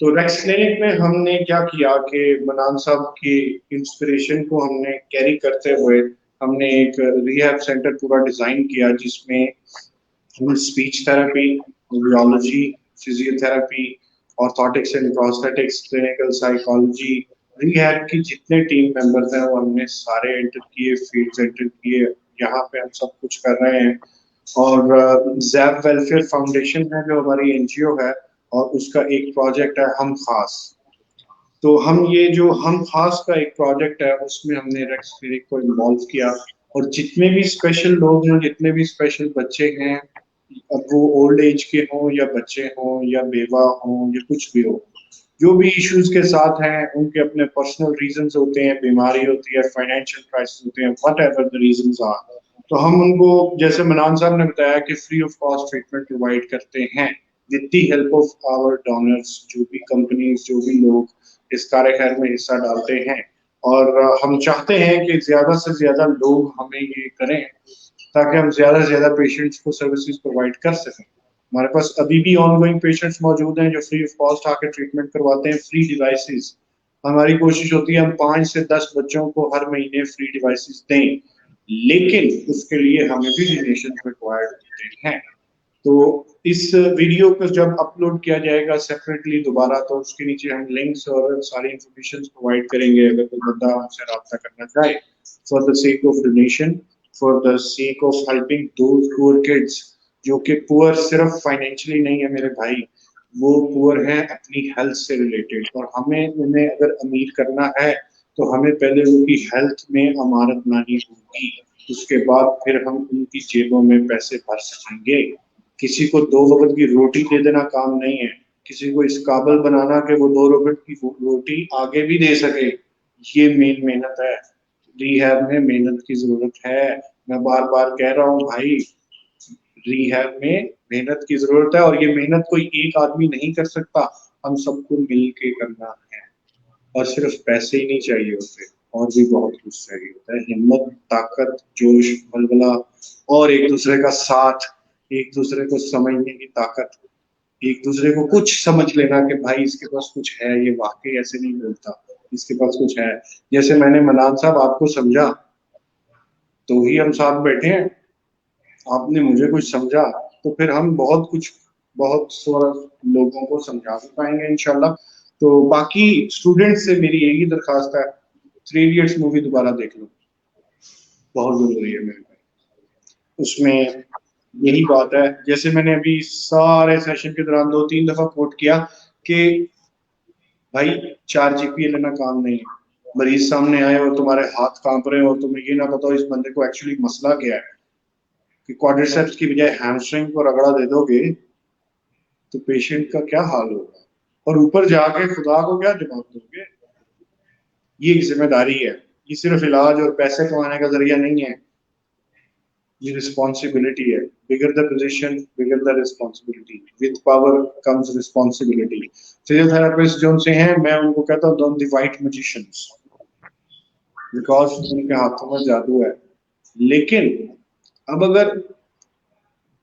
तो रेक्स क्लिनिक में हमने क्या किया कि मनान साहब की इंस्पिरेशन को हमने कैरी करते हुए हमने एक रिहैब सेंटर पूरा डिजाइन किया, जिसमें speech therapy, neurology, physiotherapy, orthotics and prosthetics, clinical psychology, rehab की जितने टीम मेंबर्स हैं वो हमने सारे एंटर किए, फील्ड एंटर किए। यहाँ पे हम सब कुछ कर रहे हैं। और जैब वेलफेयर फाउंडेशन है जो हमारी एनजीओ है, और उसका एक प्रोजेक्ट है हम खास। तो हम ये जो हम खास का एक प्रोजेक्ट है उसमें हमने रेक्स क्लिनिक को इन्वॉल्व किया, और जितने भी स्पेशल लोग हैं, जितने भी स्पेशल बच्चे हैं, अब वो ओल्ड एज के हों या बच्चे हों या बेवा हों या कुछ भी हो, जो भी इश्यूज के साथ हैं, उनके अपने पर्सनल रीजंस होते हैं, बीमारी होती है, फाइनेंशियल क्राइसिस होते हैं, whatever the reasons are, तो हम उनको, जैसे मनान साहब ने बताया कि free of cost treatment provide करते हैं। With the help of our donors, जो भी कंपनीज, जो भी लोग इस कार्य खैर में हिस्सा डालते हैं, और हम चाहते हैं कि ज्यादा से ज्यादा लोग हमें ये करें ताकि हम ज्यादा से ज्यादा पेशेंट्स को सर्विसेज प्रोवाइड कर सकें। हमारे पास अभी भी ऑनगोइंग पेशेंट्स मौजूद हैं जो फ्री ऑफ कॉस्ट आके ट्रीटमेंट करवाते हैं, फ्री डिवाइसेस। हमारी कोशिश होती है हम 5 से 10 बच्चों को हर महीने फ्री डिवाइसेस दें, लेकिन उसके लिए हमें भी डोनेशन रिक्वायर्ड होते हैं। तो इस वीडियो को जब अपलोड किया जाएगा सेपरेटली दोबारा, तो उसके नीचे हम लिंक्स और सारी इंफॉर्मेशन प्रोवाइड करेंगे अगर कोई बंदा हमसे रब्ता करना चाहे, for the sake of donation, for the sake of helping those poor kids, जो कि पुअर सिर्फ फाइनेंशियली नहीं है मेरे भाई, वो पुअर है अपनी हेल्थ से रिलेटेड। और हमें उन्हें अगर अमीर करना है तो हमें पहले उनकी हेल्थ में अमारत लानी होगी, उसके बाद फिर हम उनकी जेबों में पैसे भर सकेंगे। किसी को 2 वक्त की रोटी दे देना काम नहीं है, किसी को इस काबिल बनाना कि वो 2 वक्त की रोटी आगे भी दे सके, ये मेन मेहनत है। रिहैब में मेहनत की जरूरत है। मैं बार बार कह रहा हूँ भाई, रिहैब में मेहनत की जरूरत है, और ये मेहनत कोई एक आदमी नहीं कर सकता, हम सबको मिल के करना है। और सिर्फ पैसे ही नहीं चाहिए होते, और भी बहुत कुछ चाहिए होता है, हिम्मत, ताकत, जोश, बलबला, और एक दूसरे का साथ, एक दूसरे को समझने की ताकत, एक दूसरे को कुछ समझ लेना कि भाई इसके पास कुछ है, ये वाकई ऐसे नहीं बोलता, इसके पास कुछ है। जैसे मैंने मनान साहब आपको समझा, तो ही हम साथ बैठे हैं, आपने मुझे कुछ समझा, तो फिर हम बहुत कुछ, बहुत सारा लोगों को समझा भी पाएंगे इंशाल्लाह। तो बाकी स्टूडेंट्स से मेरी यही दरखास्त है, 3 इडियट्स मूवी दोबारा देख लो, बहुत जरूरी है मेरे भाई। उसमें यही बात है, जैसे मैंने अभी सारे सेशन के दौरान 2-3 दफा कोट किया कि भाई 4 GPA लेना काम नहीं है। मरीज सामने आए और तुम्हारे हाथ कांप रहे हो और तुम्हें ये ना पता हो इस बंदे को एक्चुअली मसला क्या है, कि क्वाड्रिसेप्स की बजाय हैमस्ट्रिंग को रगड़ा दे दोगे तो पेशेंट का क्या हाल होगा, और ऊपर जाके खुदा को क्या जवाब दोगे। ये एक जिम्मेदारी है, ये सिर्फ इलाज और पैसे कमाने का जरिया नहीं है, ये रिस्पॉन्सिबिलिटी है। Bigger the position bigger the responsibility, with power comes responsibility. Physiotherapist जो उनसे हैं, मैं उनको कहता हूँ द वाइट मैजिशियंस, बिकॉज उनके हाथों में जादू है। लेकिन अब अगर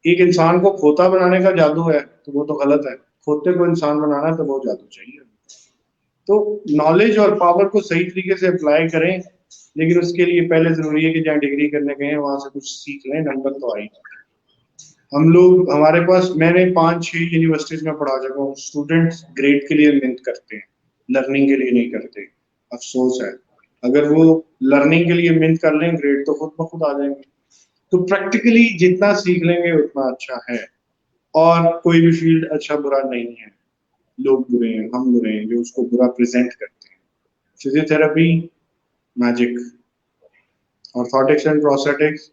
एक इंसान को खोता बनाने का जादू है तो वो तो गलत है, खोते को इंसान बनाना है तो वो जादू चाहिए। तो नॉलेज और पावर को सही तरीके से अप्लाई करें, लेकिन उसके लिए पहले जरूरी है कि जहाँ डिग्री करने गए हैं वहां से कुछ सीख लें, नंबर तो आई। हम लोग, हमारे पास, मैंने 5-6 यूनिवर्सिटीज में पढ़ा चुका हूँ, स्टूडेंट्स ग्रेड के लिए मेहनत करते हैं, लर्निंग के लिए नहीं करते। अफसोस है, अगर वो लर्निंग के लिए मेहनत कर लें ग्रेड तो खुद ब खुद आ जाएंगे। तो प्रैक्टिकली जितना सीख लेंगे उतना अच्छा है। और कोई भी फील्ड अच्छा बुरा नहीं है, लोग बुरे हैं, हम बुरे हैं जो उसको बुरा प्रेजेंट करते हैं। Physiotherapy magic, orthotics and prosthetics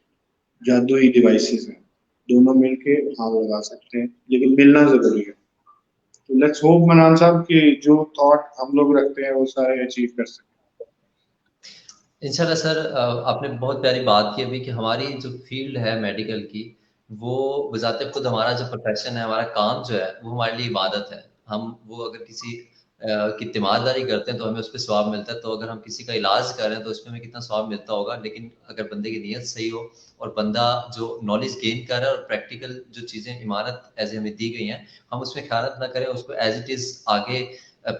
जादुई डिवाइसेस हैं, दोनों मिलके आग लगा सकते हैं, लेकिन मिलना जरूरी है। तो लेट्स होप मनान साहब कि जो थॉट हम लोग रखते हैं वो सारे अचीव कर सकें। इंशाल्लाह सर, आपने बहुत प्यारी बात की अभी कि हमारी जो फील्ड है मेडिकल की, वो बजाते खुद हमारा जो प्रोफेशन है, हमारा काम जो है, वो हमारे लिए इबादत है। हम वो अगर किसी की तीमारदारी करते हैं तो हमें उस पर सवाब मिलता है, तो अगर हम किसी का इलाज कर रहे हैं तो उसमें हमें कितना सवाब मिलता होगा। लेकिन अगर बंदे की नीयत सही हो और बंदा जो नॉलेज गेन कर रहा है और प्रैक्टिकल जो चीज़ें इमारत ऐसे हमें दी गई हैं, हम उसमें ख़यानत ना करें, उसको एज इट इज़ आगे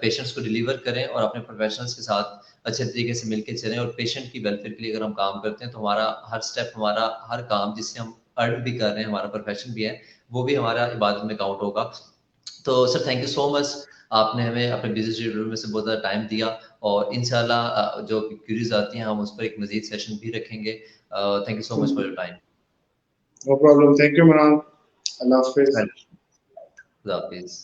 पेशेंट्स को डिलीवर करें और अपने प्रोफेशनल्स के साथ अच्छे तरीके से मिलके चलें। और पेशेंट की वेलफेयर के लिए अगर हम काम करते हैं तो हमारा हर स्टेप, हमारा हर काम जिससे हम अर्न भी कर रहे हैं, हमारा प्रोफेशन भी है, वो भी हमारा इबादत में काउंट होगा। तो sir thank you so much, आपने हमें अपने बिजी शेड्यूल में से बहुत ज़्यादा टाइम दिया। और इंशाल्लाह जो क्यूरीज आती हैं हम उस पर एक मजीद सेशन भी रखेंगे। Thank you so much for your time. No problem, thank you Manan, अल्लाह हाफिज। खुदा हाफिज़।